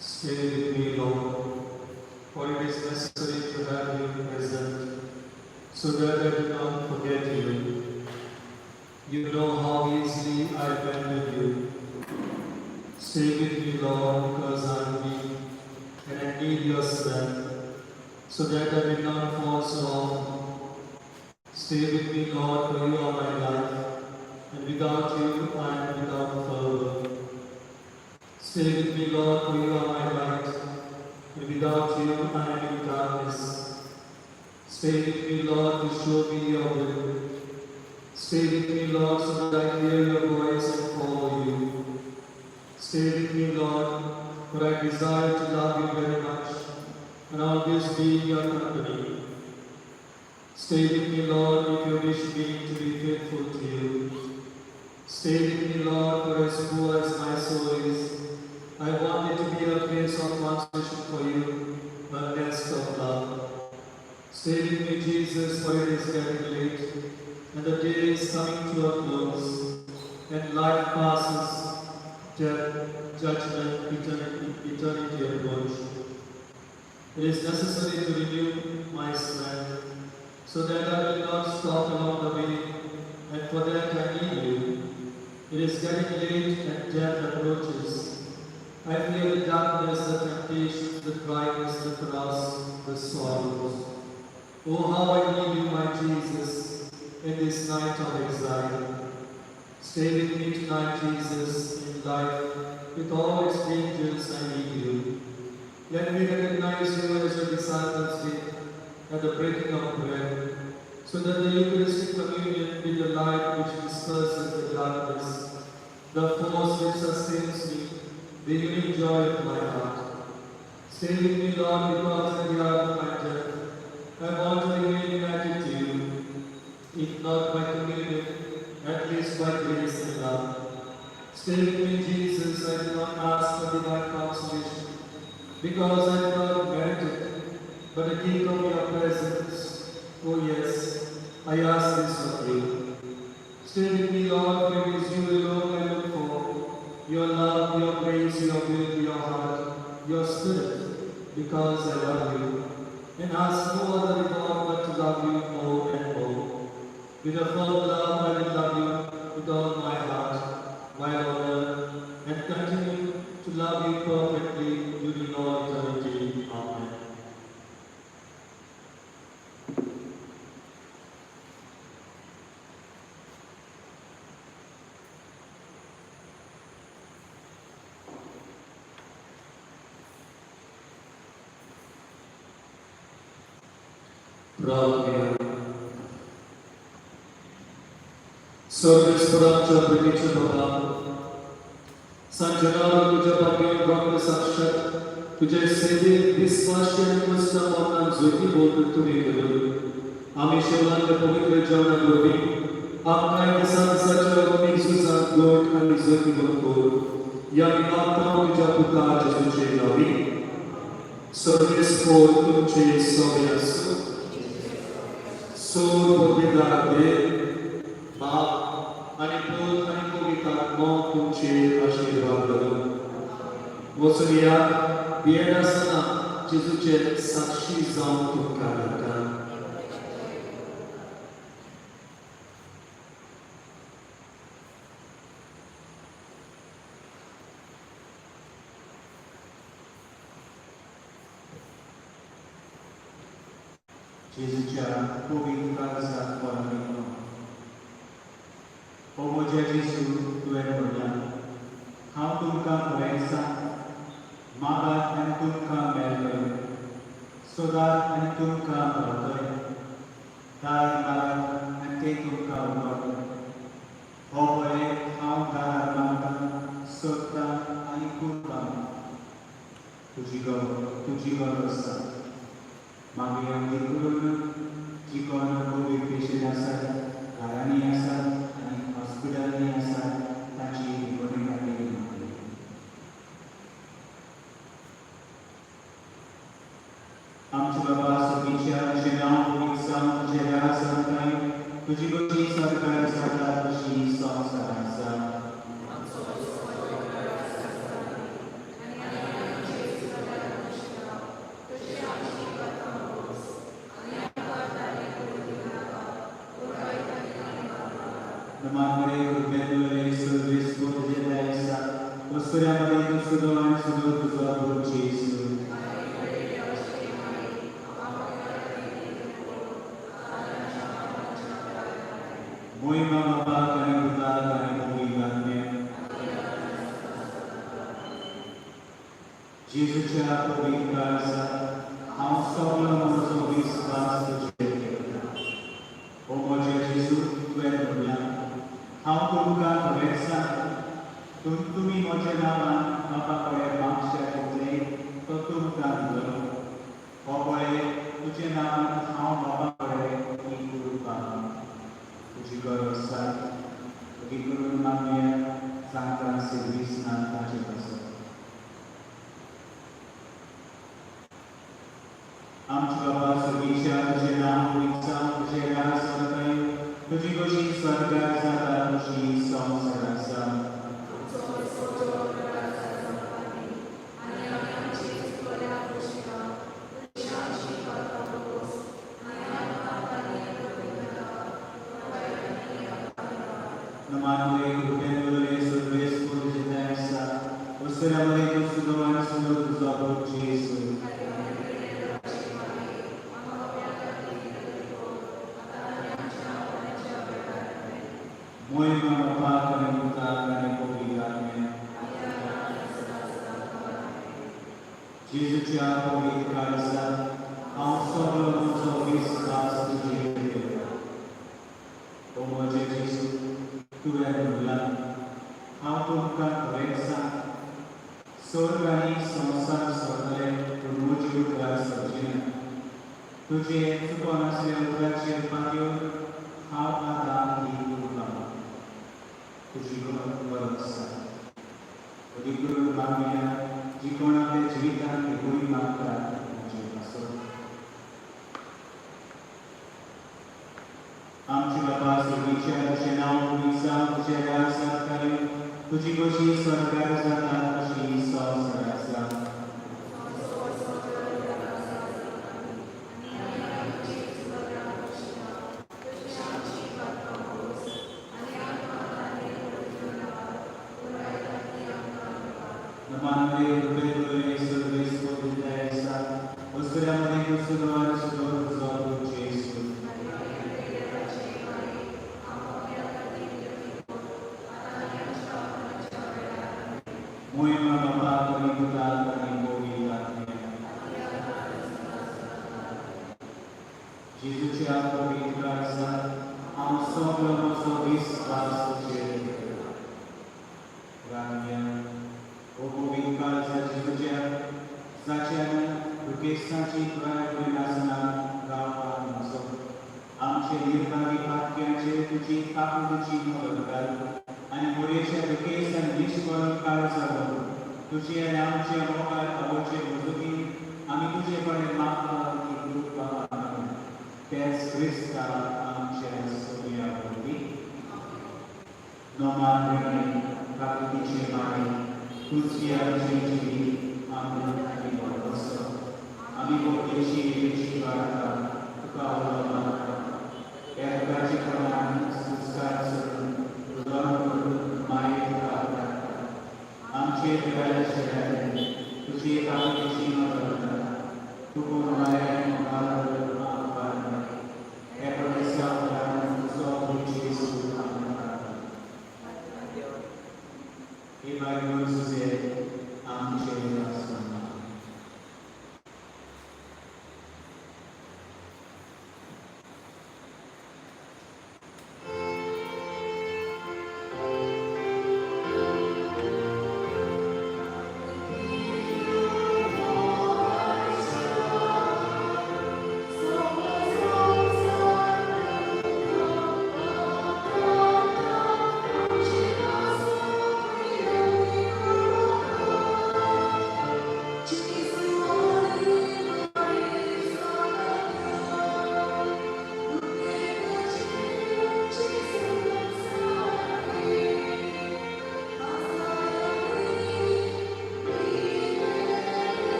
Stay with me, Lord, for it is necessary to have you present, so that I do not forget you You know how easily I bend with you. Stay with me, Lord, because I am weak and I need your strength, so that I may not fall so often. Stay with me, Lord, for you are my life, and without you I am without fervor. Stay with me, Lord, for you are my light, and without you I am in darkness. Stay with me, Lord, to show me your will. Stay with me, Lord, so that I hear your voice and follow you. Stay with me, Lord, for I desire to love you very much, and always be in your company. Stay with me, Lord, if you wish me to be faithful to you. Stay with me, Lord, for as poor as my soul is, I want it to be a place of consolation for you, a nest of love. Stay with me, Jesus, for it is getting late, and the day is coming to a close, and life passes, death, judgment, eternity approach. It is necessary to renew my strength, so that I will not stop along the way, and for that I need you. It is getting late and death approaches. I fear the darkness, the temptations, the crimes, the cross, the sorrows. Oh, how I need you, my Jesus, in this night of exile. Stay with me tonight, Jesus, in life, with all its dangers. I need you. Let me recognize you as your disciples did at the breaking of bread, so that the Eucharistic communion be the light which disperses the darkness, the force which sustains me, the unique joy of my heart. Stay with me, Lord, because at the hour of my death, I want to remain united to you, if not by communion, at least by grace and love. Stay with me, Jesus. I do not ask for divine consolation, because I do not merit it, but a gift of your presence. Oh yes, I ask this of you. Stay with me, Lord, for it is you alone I look for, your love, your grace, your will, your heart, your spirit, because I love you, and ask no other reward but to love you more and more. With a full love I will love you with all my heart, while on earth, and continue to love you perfectly during all eternity. Amen. Prayer. स्वर्गस्वराच्या प्रेमीचे बाबा, संजनावर तुझ्या पाठीवर ब्रह्म साक्षात तुझे सेवे विश्वास आणि मुस्तामाना ज्योती बोलत तुम्ही करू. आम्ही शेवलांच्या पवित्र जेवणापूर्वी आपल्या संसाच्या अग्निसूचा गोट आणि ज्योती बनतो या माता तुझ्या पुत्रा जेजूचे नावी स्वर्गस्फोट तुमचे सोबत सोर विदाते बाप आणि पूत आणि पवित्रात्मा तुमचे आशीर्वाद करू. वसुलिया बियासना जेजूचे साक्षी जाऊन तुमका लागता. जेजूच्या पवित्र रगतांत परमेलो. ओ म्हज्या जेजू तुवें म्हणलां, हांव तुमकां भरयतां, मागात आनी तुमकां मेळटलें, सोदात आनी तुमकां मेळटलें, दार मागात आनी तें तुमकां उगडटलें. हो पळय हांव दारार मारतां, सोदतां आनी खुरतां. तुजी गरज आसा. मागीर आमची करून जी कोण कोवीड पेशंट आसात, घरांनी आसात आनी हॉस्पिटलांनी आसात, तांची बरी खातीर मागली. आमचे बाबा सगळीच्या अशें नांव पवित्र जावन तुजें राज जावंकाय, तुजी कशी सरकार जाता तशी संवसारांत जावं. Namamre Urbenule Service Budjetaisa, Oskuramare Kusudoan Sudo Kusabu Jesu. Muy mama kami buta kami buigannya. Jesus cha provicasa, am sopla mozo visvas tucete. O moje Jesus, tu es dunia. Am tuka provesa, tumi moje nama, apa kore maksya kutle, tum kandlo. O kore tuce nama, am apa kore ikuru kami. Puji Gorosa, bagi guru namanya Sang Francis Nanta Cipaso. Am juga bahasa Indonesia, puji nama Wiksa, puji rasa kayu, puji gosi sarga zata, puji song serasa. Namane Urbenule Service Budjetaisa, Oskuramare Kusudoan Sudo Kusabu Jesu. Muy mama kami buta kami buigannya. Jesus cha provicasa, am sopla mozo visvas tucete. O moje Jesus, tu es dunia. Am tuka provesa, sorgani samsar sorgale, muju rasajina. Tuje supona se utrachir patio, am ada di tukam. Puji Gorosa, bagi guru namanya, jika nanti cerita diberi maka puji pastor. Am juga bahasa bicara senau bisa bicara sekali, puji gosi sarga zata puji song serasa. Namane Urbenule Service Budjetaisa, Oskuramare Kusudoan Sudo Kusabu Jesu. Muy mama kami buta kami buigannya. Jesus cha provicasa, am sopla mozo visvas tucete. Rania, o provicasa Jesus, zacian Bukestaci Pragunasana Rapa Maso, am Nirvani Patkiace Tuci Papuci Modagal, and Moresha Bukestan Vishwan Kalasabo, Tuci and Amche Mokal Avoce Muzuki, Amikuce Panemaka, Ibuka, Pes Krista, Amche Sonia Budi, Noman Rani, Papuci Mari, Tucia Chinchi, Amun Gorosa. Amigo Deshi Baraka, Tukawala, Ergachikaman, Suskarsun, Udon, Mai Tukawala, Amche Devasharan, Tuchi Tavishi Mavana, Tukumaya Mavana, Mavana, Epresa Van, Sovichi Sukamana. Ibai Moses, Amche Rasana.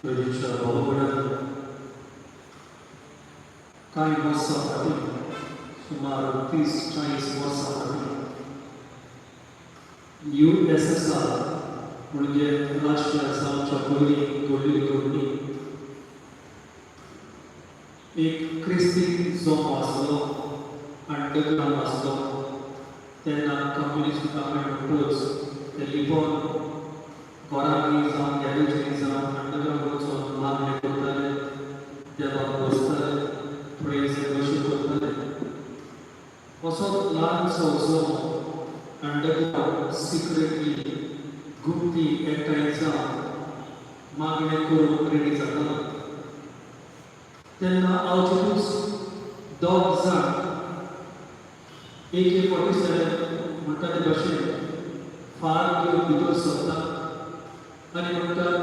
वेळीच्या बहुगुणात काही वर्षांआधी सुमार 30-40 वर्षांआधी USSR म्हणजे राष्ट्रीय जावच्या पयलीं घडलेली घडणी एक क्रिस्ती जोम वाचलो अंडरग्राउंड वाचलो तेन्ना कम्युनिस्ट गव्हर्मेंट म्हणटच ते लिपोन घरांनी जावं गॅरेजींनी जावं अंडरग्राउंड वचून मागणी करताले देवाक बसताले प्रेज एंड वर्शीप करताले असो ल्हानसो जोम अंडरग्राउंड सिक्रेटली गुप्ती एकठांय जावन मागणी करून रेडी जातालो तेन्ना हांवचेरूच दोग जाण AK-47 म्हणटा ते भाशेन फार घेवन भितर सरतात आनी म्हणटात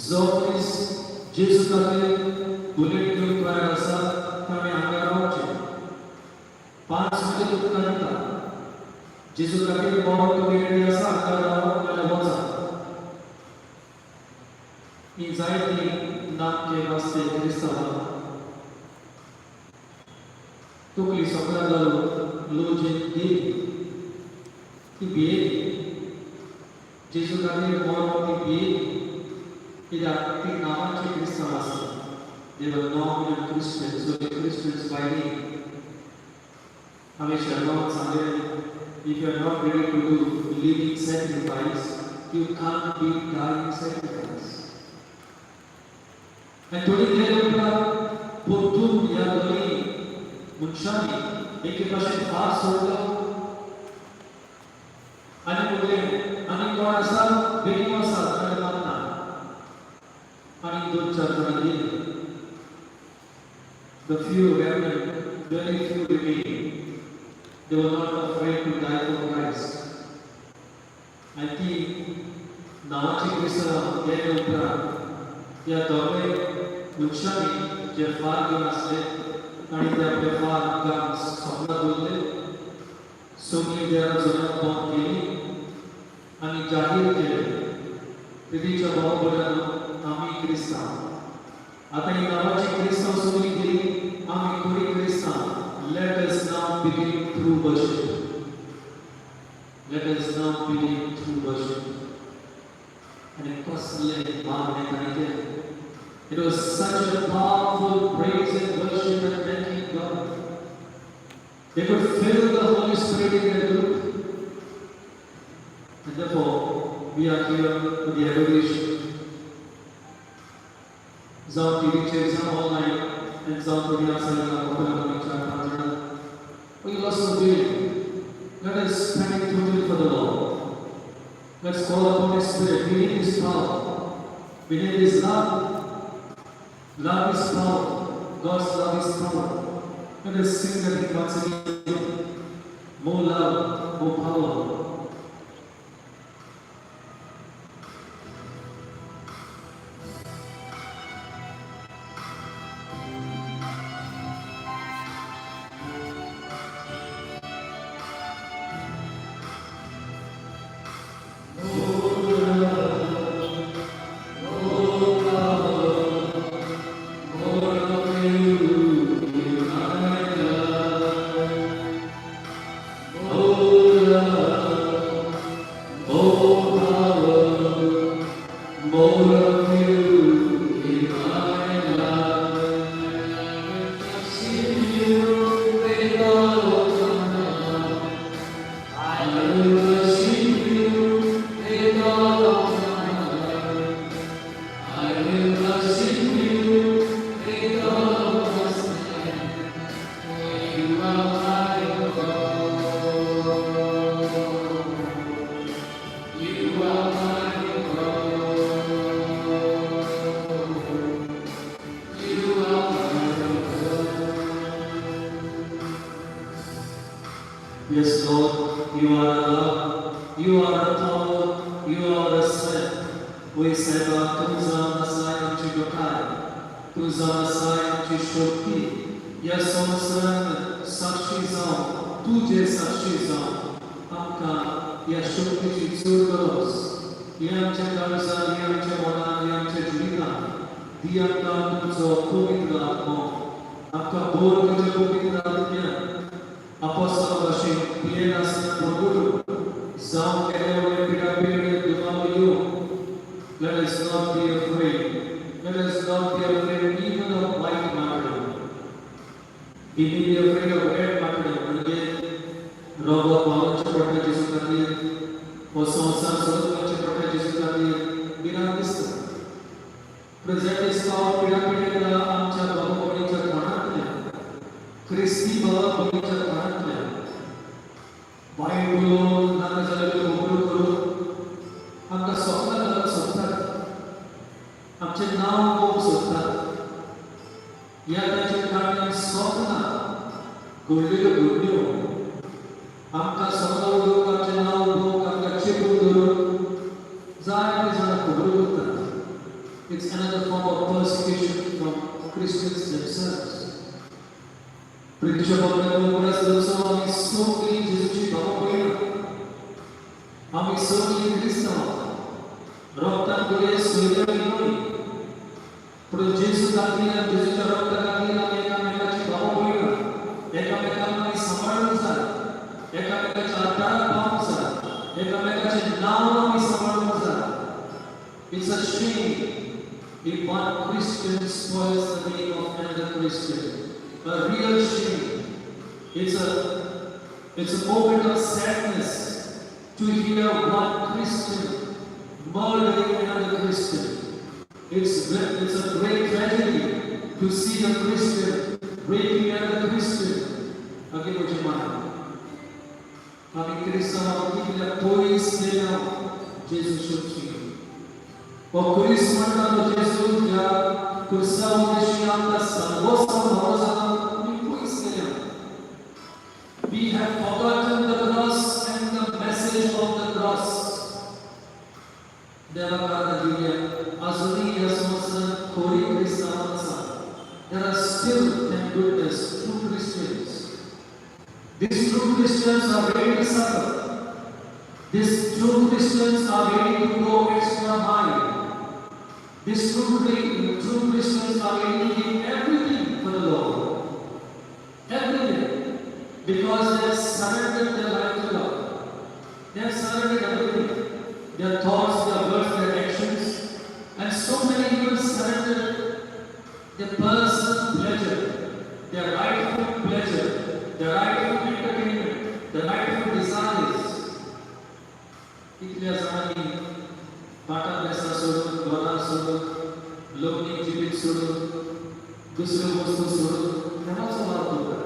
जो मनीस जेजू खातीर बुलेट घेवन तयार आसा ताणें हांगा रावचें 5 मिनटां उपकारता जेजू खातीर मरण तुमी रेडी आसा हांगा रावप नाल्यार वचात ही जायतीं नामके वास्ते क्रिस्तांवां तकली सकयल घालून लोजेन दी ती भियेली जेजू खातीर मरण ती भियेली कित्याक ती नांवांची क्रिस्तांव आसा they were nominal Christians so they Christians by name हांवें शेणवाक सांगलें if you are not ready to do living sacrifice you can't be dying sacrifice and थोडी देर उपरांत परतून ह्या दोनी मनशांनी एके भाशेन फार सोडलो आनी म्हणलें आनी कोण आसा बेगीन वचा ताणें मारना आनी 2-4 जाणां गेलीं the few remnant very few remaining they were not afraid to die for Christ and ती नावाची क्रिस्तांव गेले उपरांत ह्या दोगांय मनशांनी जे फार घेवन आसले आनी ते आपले फार गांव सपनां दवरले सगळीं देवाक जनाक बंद केली आनी जाहीर केलें प्रितीच्या भाव आमी क्रिस्तांव आतां ही नांवाची क्रिस्तांव सगळीं गेली आमी खरी क्रिस्तांव let us now begin true worship let us now begin true worship and it कसले मागणे ताणें केले it was such a powerful praise and worship and thanking God they could feel the Holy Spirit in their group and therefore we are here for the adoration जावं टीव्हीचेर जावं online and जावं थोडी आसा जावं we listen to Him. Let us spend it totally for the Lord. Let's call upon His Spirit. We need His power. We need His love. Love is power. God's love is power. Let us sing that He wants again. More love, more power. Yes, Lord, you are the love, you are the power, you are the strength. We say, God, तुझा नसाय आमची डोकाय, तुझा नसाय आमची शक्ती. या संवसारान साक्षी जावं, तुझे साक्षी जावं, आमकां या शक्तीची चड गरज. हे आमच्या काळजांत, हे आमच्या मनांत, हे आमच्या जिवितांत, दी आमकां तुमचो पवित्र आत्मो. आमकां बोर तुजे पवित्र आत्म्यान Apostle Bashir, Pienas, Prabhu, Zam, Kedaway, Pidapir, Dumamu. Let us not be afraid. Let us not be afraid even of like-minded. हो संसार सोडून प्रभू येशूचा विराम दिसतो. प्रेझेंट पिढ्यापिढीला आमच्या बाबा मनातल्या ख्रिस्ती बाबा मनातल्या वाईट बोलून नाना झालेले मोकळं करून आमच्या स्वप्नाला सोडतात, आमचे नाव खूप सोडतात. या त्याच्या कारणाने स्वप्न गोडलेलं गुडण्यो आमकां स्वप्न उडोवंक आमचें नाव उडोवंक आमकां चिपून धरून जायते जाणां खबर उरतात. It's another form of persecution from Christians themselves. प्रितीच्या बाबतीत बऱ्याच दिवसां आम्ही सगळी जेजूची भाव पळयना, आम्ही सगळी क्रिस्तांव रक्तान गोळे सोयऱ्या गेलोय, पूण जेजू खातीर जेजूच्या रक्ता खातीर आमी एकामेकाची भाव पळयना, एकामेकांक आमी सांबाळूंक जाय, एकामेकाच्या आदाराक पावूंक जाय, एकामेकाचें नांव आमी सांबाळूंक जाय. It's a shame if one Christian spoils the name of another Christian. A real shame. It's a moment of sadness to hear one Christian murdering another Christian. It's a great tragedy to see a Christian raping another Christian. Again, what you mind? आम्ही क्रिस्तांव कितल्या पयस गेल्या जेजू सोडची. O Cristo mandando Jesus já cursar o destino da salvação rosa e conhecer. We have forgotten the cross and the message of the cross. देवा दिल्या अजूनही या संवत्सरात थोडी क्रिस्तांवांचा. There are still, thank goodness, true Christians. These true Christians are ready to suffer. These true Christians are ready to go extra mile. These true Christians are ready to give everything for the Lord. Everything. Because they have surrendered their life to God. They have surrendered everything. Their thoughts, their words, their actions. And so many even surrendered their personal pleasure, their rightful pleasure, their rightful entertainment, their rightful desires. इतल्या जणांनी पाटा पैसा सोडून, dollar सोडून, लौकिक जीवित सोडून, दुसऱ्या वस्तू सोडून देवाचा वाद करतात.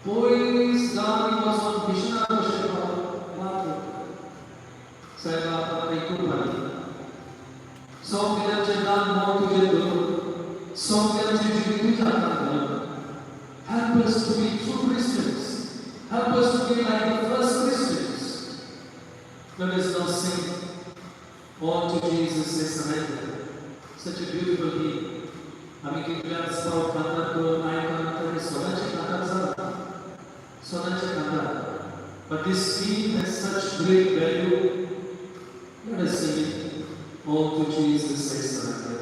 पयलींच गांवांनी वचून मिशनरी कशें वाद करतात. सायबा आतां आयकून घाली. सगळ्यांचें दान मोग तुजेर धरून, सगळ्यांचें जीवित तुज्या हातांत घालून. Help us to be true Christians. Help us to be like the first Christians. Let us now sing all to Jesus is surrender. Such a beautiful hymn. आम्ही कितल्याच पाव खातात करून आयकतात सोनाचे खातात जातात, सोनाचे खातात. But this hymn has such great value. Let us sing it. All to Jesus is surrender.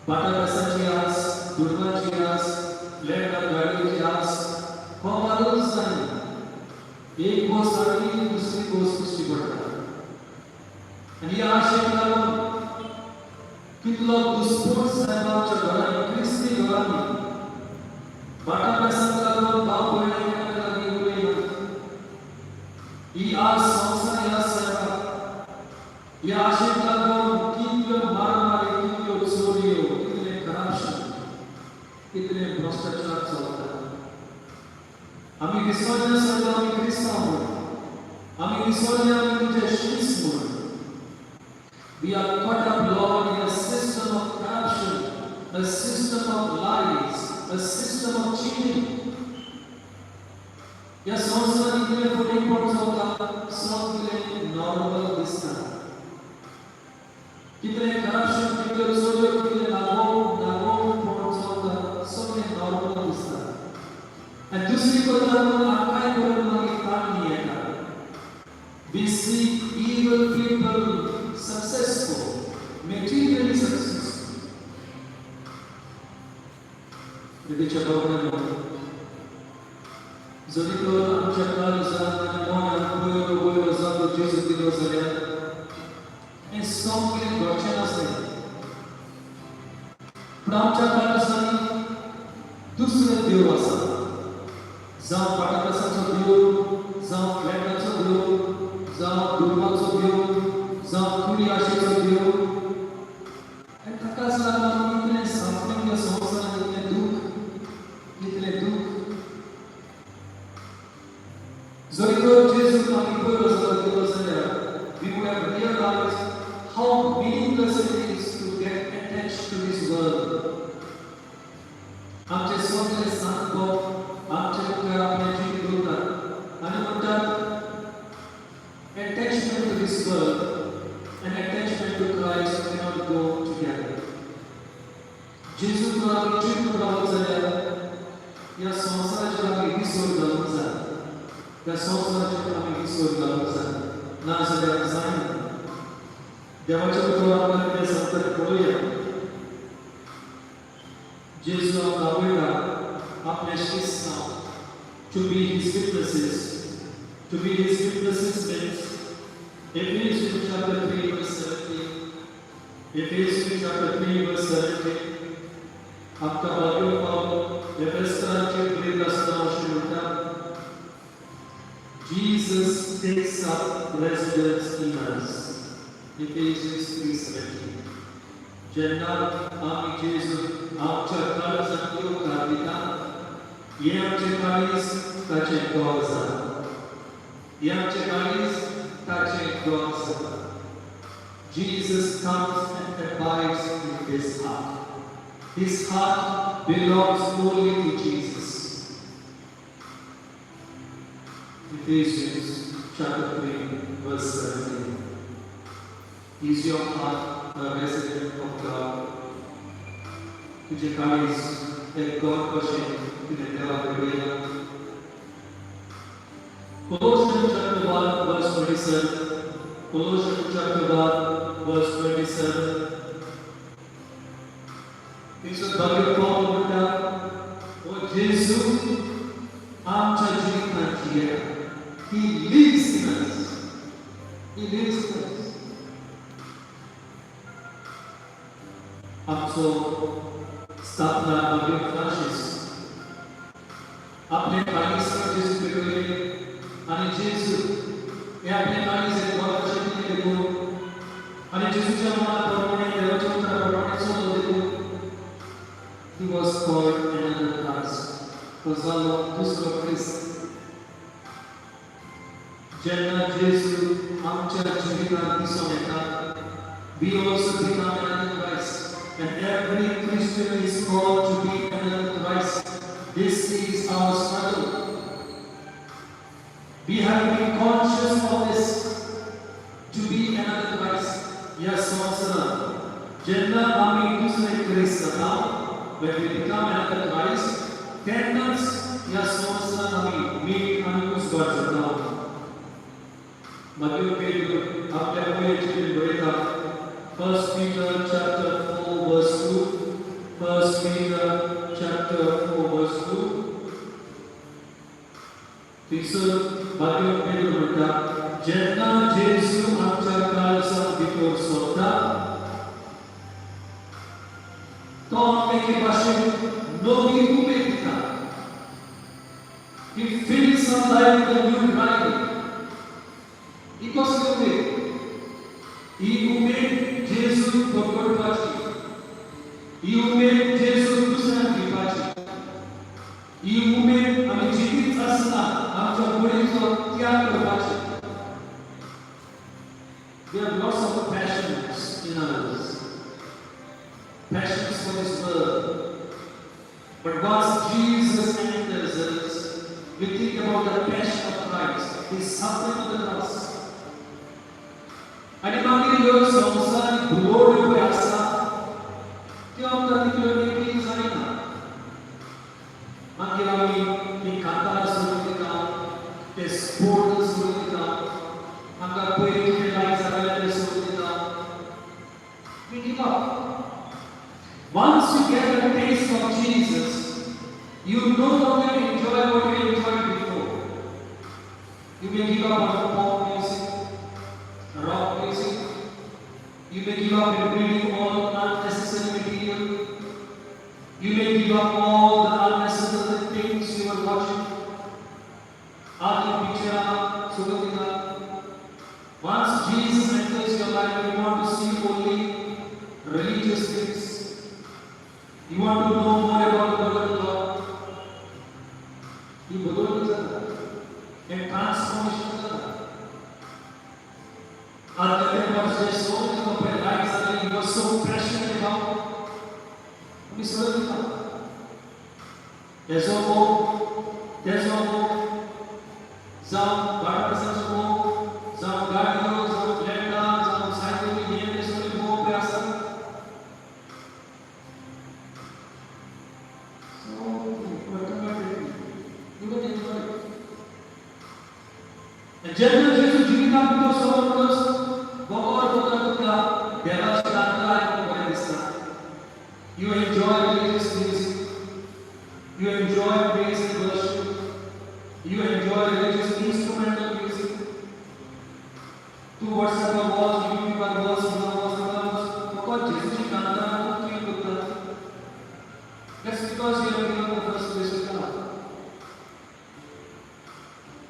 पाठाभ्यासाची आस, दुर्गाची आस, लेखा गाडीची आस, हो माणूस नाही. एक गोष्ट आणि दुसरी गोष्ट दिसती पडतात. आणि या आशेक लागून कितलो दुस्पूर साहेबांच्या घरांनी, ख्रिस्ती घरांनी पाठाभ्यासाक लागून भाव भयणांक लागीं उलयनात. ही आस संवसारी आस साहेबा, या आशेक लागून कितल्यो मारामारी, कितल्यो चोरयो, कितले करप्शन, कितले भ्रष्टाचार चलतात. आम्ही विसरले सगळं आम्ही क्रिस्तांव म्हणून, आम्ही विसरले आम्ही तुझे शिस्त म्हणून. We are caught up, Lord, in a system of corruption, a system of lies, a system of cheating. या संसारात इतले फटींपण चलता, सगळे नॉर्मल दिसता. कितले करप्शन, कितले चोऱ्यो, कितले नागोवपण चलता, सगळे नॉर्मल दिसता. आणि दुसरी गजाल आकाय करून मागीर ताणणी येता. We see evil people successful, materially successful. रितीच्या भावनांनो, जरी तो आमच्या काळजांत आनी मनांत वयर वयर जातो जेजू दिलो जाल्यार हें सगळें घडचें नासलें. पूण आमच्या काळजांनी दुसरो देव आसा. जावं पाठाभ्यासाचो देव, जावं फ्लॅटाचो देव, जावं दुर्गाचो देव, जावं कुडी आशेचो देव. आनी ताकाच लागून इतलें सांपलें ह्या संवसारांत, इतलें दूख, इतलें दूख. जरी तर जेजूक आमी पयलो दिलो जाल्यार we would have realized how meaningless it is to get attached to this world. आमचे सगळे सांगप, आमचे मुखार आपले जीव दवरतात आनी म्हणटात attachment to this world and attachment to Christ cannot go together. जेजूक आमी चिंतून रावत जाल्यार ह्या संवसाराचेर आमी विसर घालूंक जाय. ह्या संवसाराचेर आमी विसर घालूंक जाय. नाजाल्यार जायना. देवाचे उतर आमकां कितें सांगता तें पळोवया. जेजू आमकां आपयता आपल्या शिश्यांक to be his witnesses. To be his witnesses means Ephesians chapter 3 verse 17. Ephesians chapter 3 verse 17. आपका बाइबल पाओ एफेसरांचे ग्रेट असताना म्हणटा Jesus takes up residence in us. Ephesians 3:17. जेन्ना आमी जेजू आमच्या काळजांत येवकार दिता, हे आमचे काळीज ताचें घर जाता. हे आमचे काळीज ताचें घर जाता. Jesus comes and abides in his heart. His heart belongs only to Jesus. Ephesians chapter 3 verse 17. Is your heart a resident of God? तुझे काळीज एक घर कशें तुवें देवा कडेन. Colossians chapter 1 verse 27. Colossians chapter 1 verse 27. It's a Bible call म्हणटा ओ जेजू आमच्या जिवितांत जिया. He lives in us. He lives in us. आमचो स्थापना मागीर फ्रांसीस आपले काळीज जेजू पेटयले आनी जेजू हे आपले काळीज एक घर कशें दिलें देखून आनी जेजूच्या मना प्रमाणे देवाच्या उतरा प्रमाणे चललो देखून he was called another Christ. तो जालो दुसरो ख्रिस्त. जेन्ना जेजू आमच्या जिवितांत दिसून येता, we also become another Christ. And every Christian is called to be another Christ. This is our struggle. We have to be conscious of this, to be another Christ. Yes, Master. Jenna Ami Dusre Christ Sata, when we become another Christ, tendons, yes, Master Ami, meet and use God Sata. Matthew Pedro, after we have been 1 Peter chapter 4 verse 2. First Peter chapter 4 verse 2. तिसर बातमी पेलो म्हणटा जेन्ना जेजू आमच्या काळजां भितर सोदता तो आमकां एक भाशेन नवी उमेद दिता. He fills our life with a new life. ही कसली उमेद? ही उमेद जेजू पकडपाची. ही उमेद जेजू दुसऱ्यांक दिवपाची. ही उमेद आमी जिवीत आसतना आमच्या कुडीचो त्याग करपाची. We have lots of passions in us. Passions for this world. But once Jesus enters us, we think about the passion of Christ. He suffered with us. आणि मागीर ह्यो संवसारीक भुलोड पळय आसा त्यो आमकां तितल्यो नेटी जायना. मागीर आमी ती कांतार सोडून दिता, ते स्पोर्ट सोडून दिता, आमकां पयलीं कितें लायक जातालें तें सोडून दिता. We give up. Once you get a taste of Jesus, you no longer enjoy what you enjoyed before. You may give up on pop music, rock music. You may give up in reading all unnecessary material. You may give up all the unnecessary things you were watching. Picture, Sugadina. Once Jesus enters your life, you want to see only religious things. You want to know more about the word of God. You बदल जाता. एक transformation जाता. आज जब वर्ष से सोच तो पे लाइफ सारी you were so passionate about. अभी सोच था. There's no more. Some baptisms more. Some cardio, some lenda, some cycling. ये ने सोच more प्यासा. जेन्ना जेजू जिवितांत भितर सोडटलोस वगोर तुका देवाची कांतार बरें दिसता. You enjoy religious music. You enjoy praise and worship. You enjoy religious instrumental music. तू WhatsApp वॉच, YouTube वॉच, वगोर जेजूची कांतार खूब फील करता. That's because you have become the first Christian God.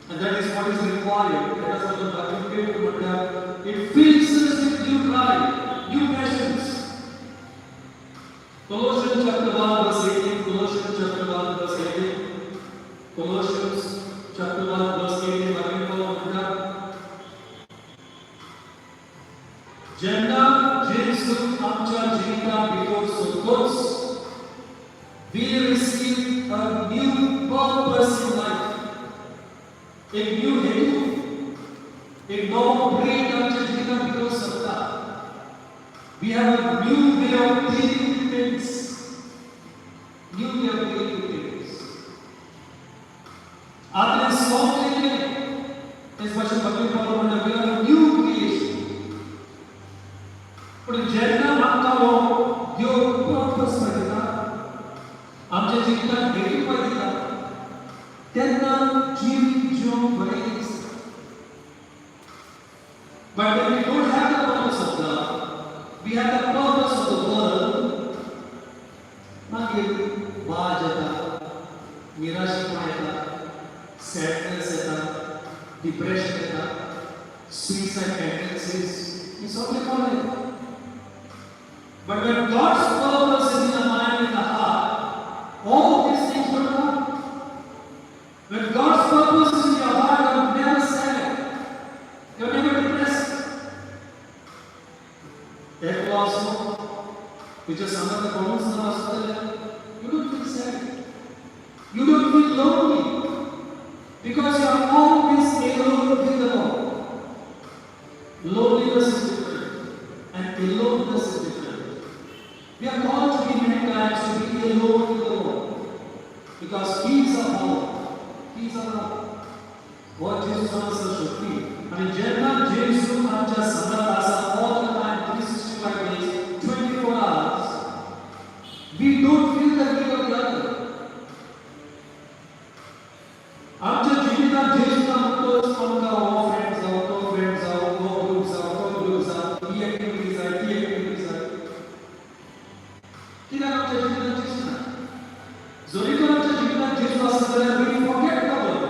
And that is what is required. That is what the Bible gives to us. It fills us with new life, new passions. Colossians chapter 1 verse 18. Colossians chapter 1 verse 18. Colossians chapter 1 verse 18. Bible जेन्ना जेजू आमच्या जिवितांत भितर सोदतोच, we receive a new purpose in life. A new hetu, a new breed आमच्या जिवितांत भितर सोदता. We have a new way of dealing with things. New way of dealing with things. आदले सोडले तेच भाशेन बाकी पावलो म्हणटा we are a new creation. पण जेन्ना आमकां ह्यो पर्पस मेळटा, आमच्या जिवितांत हेतू मेळटा, तेन्ना जिवीत जिवंक बरें दिसता. But when we don't have the purpose of God, we have the purpose of the world, मागीर वाज येता, निराशेपण येता, सॅडनेस येता, डिप्रेशन येता, suicide tendencies, हे सगळें कळ्ळें. But when God's purpose is in the mind and the heart, all these things will come. When God's purpose is in your heart, you are never sad. You are never depressed. Therefore also, you just under the comments of the hospital, you don't feel sad. You don't feel lonely. Because you are always alone with the Lord. Loneliness is different. And aloneness is different. We are called to be many times to be alone with the Lord. Because He is our power. He is our love. What Jesus wants us to feel. And जेन्ना जेजू आमच्या संगात आसा all the time, 365 days, 24 hours, We don't feel the need of the other. आमच्या जीवितात जेसुना म्हणतो आमका हो friends आहो तो friends आहो हो ग्रुप्स आहो तो ग्रुप्स आहो ही ऍक्टिव्हिटीज आहे ती ऍक्टिव्हिटीज आहे कित्याक आमच्या जीवितात जेसुना जरी तर आमच्या जीवितात जेसू आसा जाल्यार we forget the world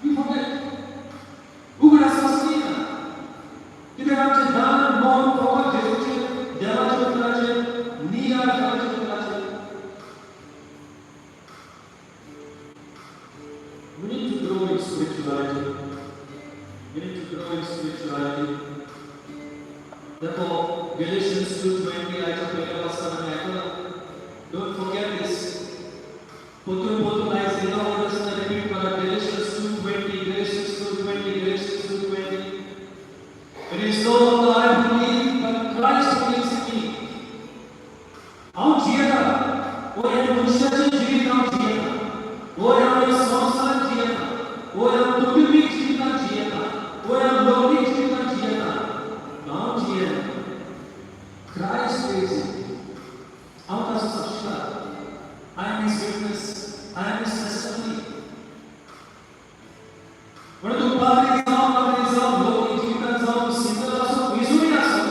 we forget उगडास आसना कित्याक आमचे ध्यान मन फकत जेसूचे देवाचे उतराचे नियाळ करचे उतराचे We need to grow in spirituality. We need to grow in spirituality. Therefore, Galatians 2:20 आयच्या पहिल्या वाचताना ऐकलं. Don't forget this. पोतून आयज एका वर्डासना रिपीट करा. Galatians 2:20, Galatians 2:20, Galatians 2:20. It is no longer I who live, but Christ who lives in me. हांव जियेता. वो ह्या मनुष्याचें जिवीत हांव जियेता. वो ह्या संवसारांत जियेता. वो ह्या कुटुंबीक जिवितांत जियेता. वो ह्या लौकिक जिवितांत जियेता. हांव जियेना. Christ lives in me. हांव ताचो साक्षीदार. I am his witness. I am his testimony. म्हणून तूं पाद्री जावं, लौकिक जिवितांत जावं, सिंगल आसो, विजुरी आसो,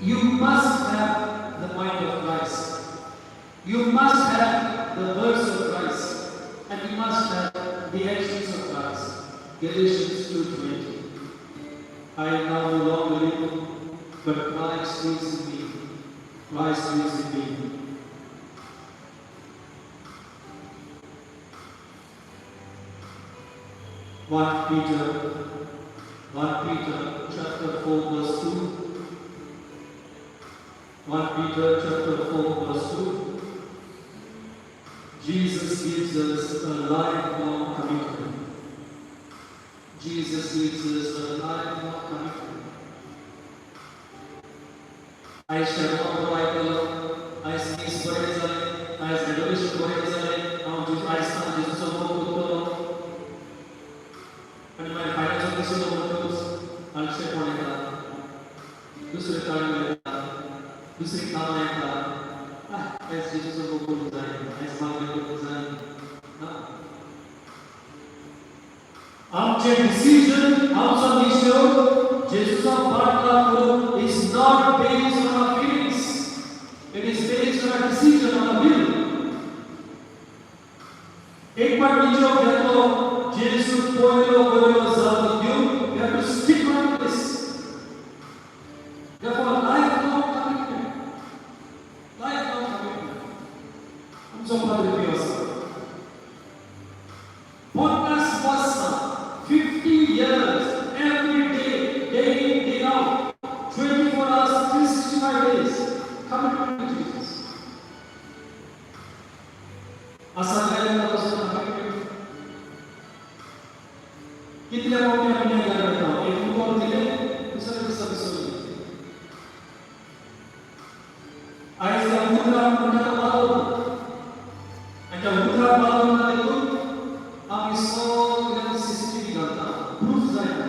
you must have the mind of Christ. You must have the words of Christ, and you must have the actions of Christ. Galatians 2:20. I now no longer live, but Christ lives in me. Christ lives in me. 1 Peter chapter 4 verse 2. 1 Peter chapter 4 verse 2. Jesus gives us a lifelong commitment. Jesus gives us a lifelong commitment. I shall not provide I sneeze bore zale, I revelation bore zale, I stand Jesus समोर आणि माझ्या financial दिसलो म्हणतोच आलशे कोण येतात दुसरे काढून येतात दुसरी कामं येतात एस जेसूचं बोलून जाईल एस मागणी बोलून जाईल आमचे डिसिजन आमचा निश्चय जेसूचा पाठला करून is not based on our feelings, it is based on our decision, on our will. एक बार निश्चय घेतो जेसू पयलो जावन दिवं, we have to stick on this. Therefore, lifelong commitment. आमचो पाद्री बी आसा. Podcast वाचता 50 years, every day, day in, day out, 24 hours, 365 days, commitment to Jesus. असा गायला पासून commitment. कितल्या मोठ्या पुण्याला करता एक मुद्दा दिले दुसरा विसरले आज या मुद्दा म्हणता वालो आणि त्या मुद्दा वालो ना देखून आम्ही सगळ्यांना सीसीटीव्ही घालता प्रूफ जायना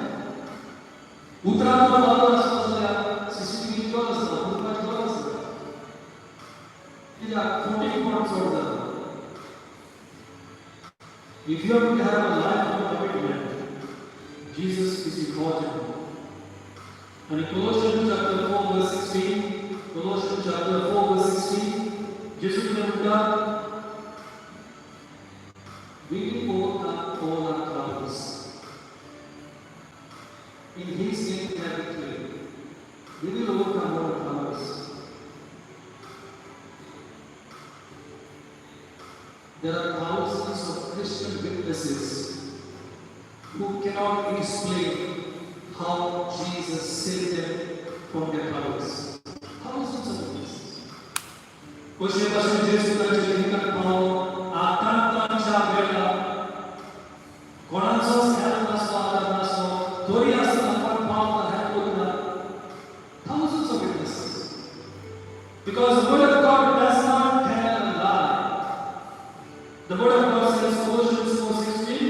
उतरा वालो असल्या सीसीटीव्ही जो असता प्रूफ जो असता तिला फोटो पॉइंट सोडता if you are to have a life of commitment, Jesus is important. And in Colossians chapter 4 verse 16, Colossians chapter 4 verse 16, Jesus said, we will overcome all our troubles. In His name we have victory. We will overcome all our troubles. There are thousands of Christian witnesses who cannot explain how Jesus saved them from their troubles. Thousands of witnesses. कुछ पासून जेसूचा जीवितात पाव आकांतांच्या वेळा कोणाचो help नसतो आधार नसतो तोरी असता पण पाव help होता. Thousands of witnesses. Because the word of God does not tell a lie. The word of God says, Colossians 4:16,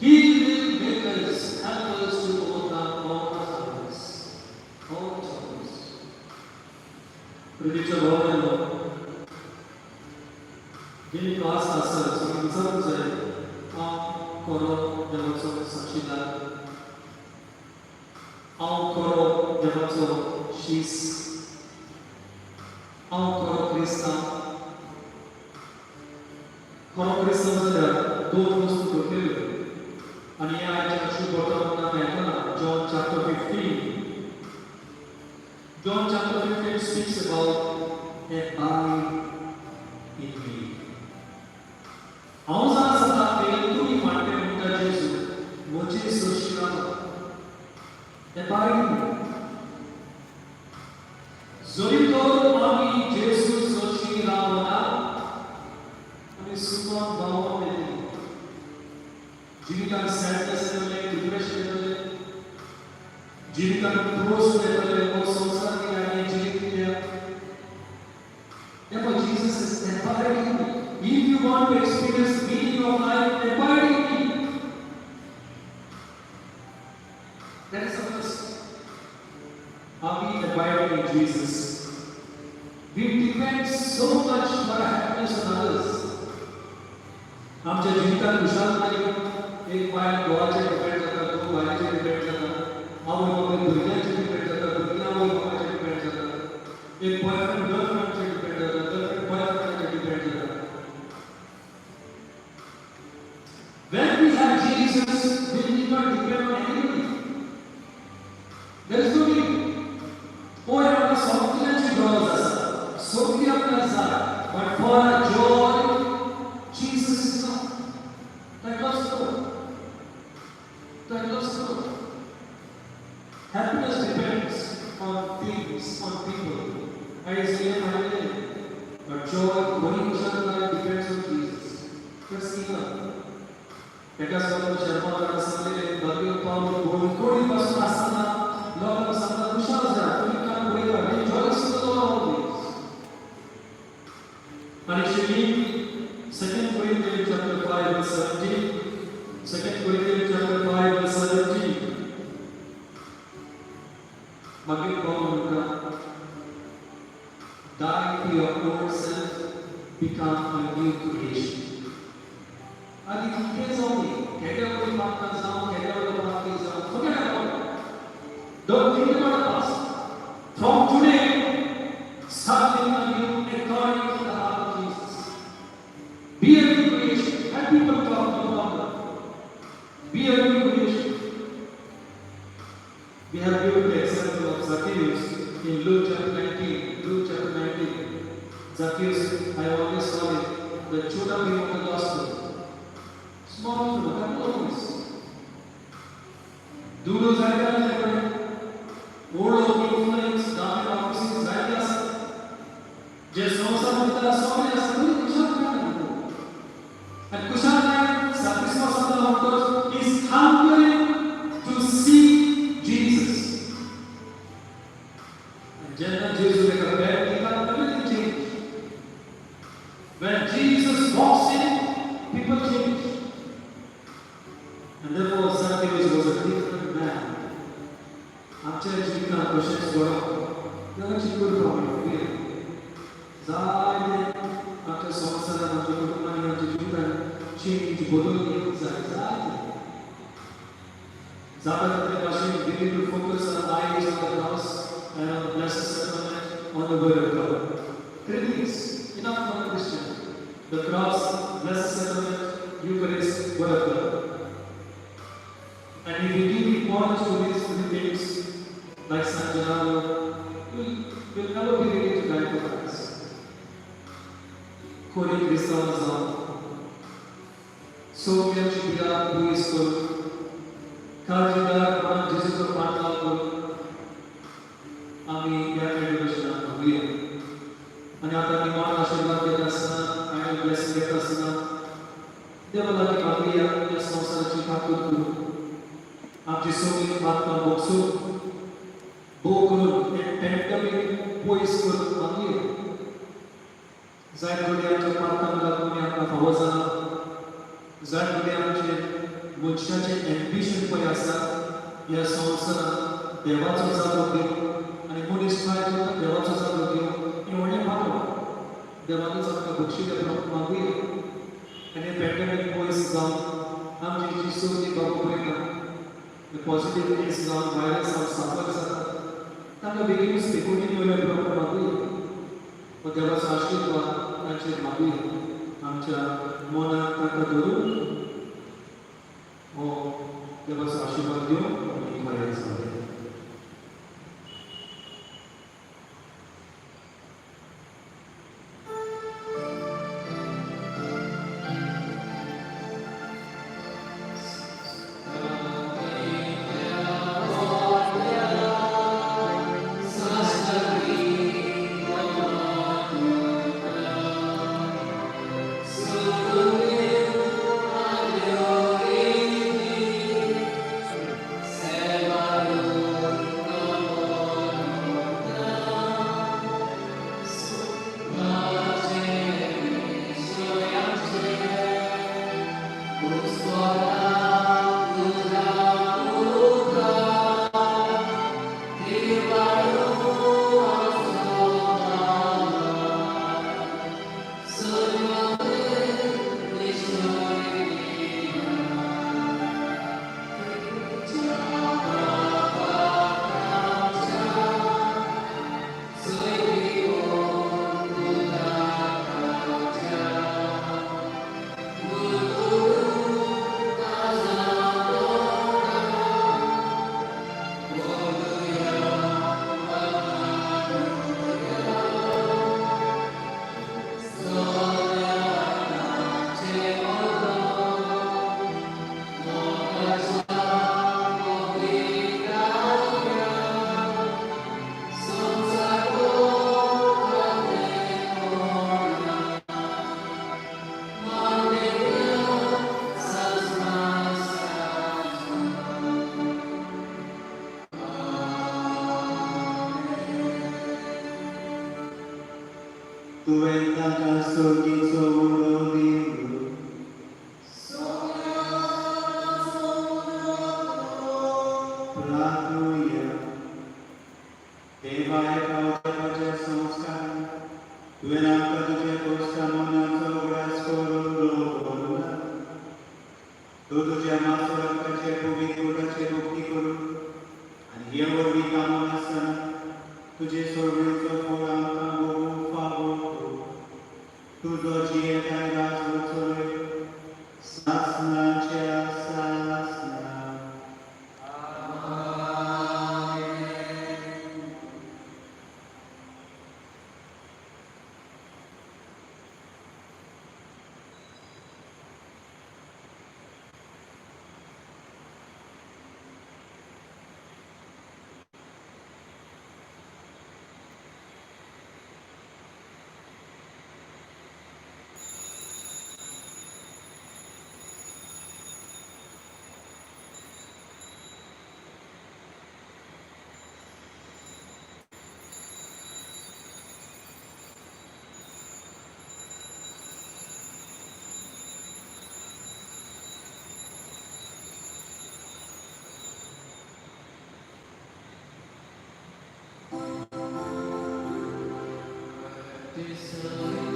He will make us help us to overcome all our troubles. All troubles. प्रितीच्या भावनांनो गेली class आसत सगळी विचारूंक जाय हांव खरो देवाचो साक्षीदार हांव खरो देवाचो शीस हांव खरो क्रिस्तांव खरो क्रिस्तांव जाल्यार दोन वस्तू घडलेल्यो आनी ह्या आयच्या शुभ वर्तमानांत आयकलां John chapter 15 John chapter 15 speaks about abide in me. हांव जाणा सदां पयलीं तुमी मानते म्हणटा जेजू म्हजे सोशी राव abide in me. जरी तर आमी जेजू सोशी रावना आमी सुखान भावान येतली जिवितांत सॅडनेस येतले डिप्रेशन येतले जिवितांत क्रोध येतले Therefore, Jesus is abiding in me. If you want to experience meaning of life, abide in me. That is the first. Are we abiding in Jesus? We depend so much for our happiness on others. आमच्या जीवितांत खुशालकाय एक बायल घोवाचेर depend जाता, दोन बायलांचेर depend जाता, आवय बापूय भुरग्यांचेर डिपेंड जाता, भुरगीं आवय बापाचेर डिपेंड जाता, एक बॉयफ्रेंड गर्लफ्रेंडचेर डिपेंड जाता, गर्लफ्रेंड बॉयफ्रेंडाचेर डिपेंड जाता. When we have Jesus, we need not depend on anybody. There is no need. Oh, yeah, something gरज आसा, सोबती आपल्याला जाय, but for a joy, Jesus is not. That loves God. That loves God. Happiness depends on things, on people. Isaiah 9, but joy, going life depends on Jesus. That's enough. एका स्वतः शर्मा सांगले बाकी पाऊल गोडी पासून असताना लोकांना सांगता खुशाल जा तुम्ही काम करू आणि जॉय सुद्धा होते आणि शेवटी 2 Corinthians chapter 5 verse 17 2 Corinthians chapter 5 verse 17 मागील पाऊल म्हणता die to your old self become a new creation आणि इथे जाऊन खेड्यावरती मागता जाऊन खेड्यावर मागते जाऊन forget about it. Don't think about the past. From today, start living anew according to the heart of Jesus. Be a new creation. Have people talk to you about that. Be a new creation. We have given the example of Zacchaeus in Luke chapter 19. Luke chapter 19. Zacchaeus, I always call it the Choda beam of the gospel. Small people, couple of things. दूर जायला लागले old influence Gavi office जायला असतात जे संसार त्याला सोडले असतात कुशाल नाही आणि कुशाल नाही सात्विसवा संत म्हणतो is hungry to see Jesus and जेव्हा जेजू एका बॅग घेतात everything change when Jesus walks in people change and therefore Zacchaeus was a different man. आमच्या जीवनात कशेंच घडप देवाची कृपा मेळटली जायते आमच्या संवसारांत आमच्या कुटुंबांनी आमच्या जिवितांत चेंज बदल येवंक जाय जायते जाता ते भाशेन we need to focus on eyes on the cross and on the blessed sacrament on the word of God. 3 things enough for a Christian: the cross, blessed sacrament, Eucharist, word of God. And if we give importance to these 3 things, like San Gennaro, we'll never be ready to die for Christ. Holy Christianism, Soviet India, who is good, Kajidar, Pan Jesus of Pantal, Ami, Yakan, Maria. And after the Mata Shiva Gedasana, I will bless Gedasana. Devalaki Maria, yes, also Chikaku. आमची सगळी आत्मा बक्षू भोग करून एक पॅन्डमिक पयस करून मागली जाय थोडी आमच्या पात्रांक लागून आमकां फावो जाना जाय थोडी आमचे मनशाचे एम्बिशन पळय आसा ह्या संवसारांत देवाचो जागो घेवन आनी मनीस काय करता देवाचो जागो घेवन देवानच आमकां बक्षिले प्रभू मागुया आनी पॅन्डेमिक पयस जावन आमची जी सोयी बाबा पळयता पॉझिटिव्हिटीज जावन व्हायरस हांव साफर जाता तांकां बेगीनूच बेगोनी वयले प्रभू मागुया व देवाचो आशिर्वाद तांचेर मागुया आमच्या मनाक तांकां धरून हो देवाचो आशिर्वाद दिवन आमी खरें जालें तुवें ताका सोगीचो उलो दिलो प्रार्थुया देवा पावसाचे संस्कार तुवें आमकां तुजे कोश्टा मनाचो उगडास करून दवरला तूं तुज्या मातृकाचे पवित्र उदकाचे मुक्ती करून आनी हे वरवीं कामून आसतना तुजे सोडवेचो फळ आमकां भोगूंक फावो तुजो जियेत आनी रास चलय सासणाचे सासणा This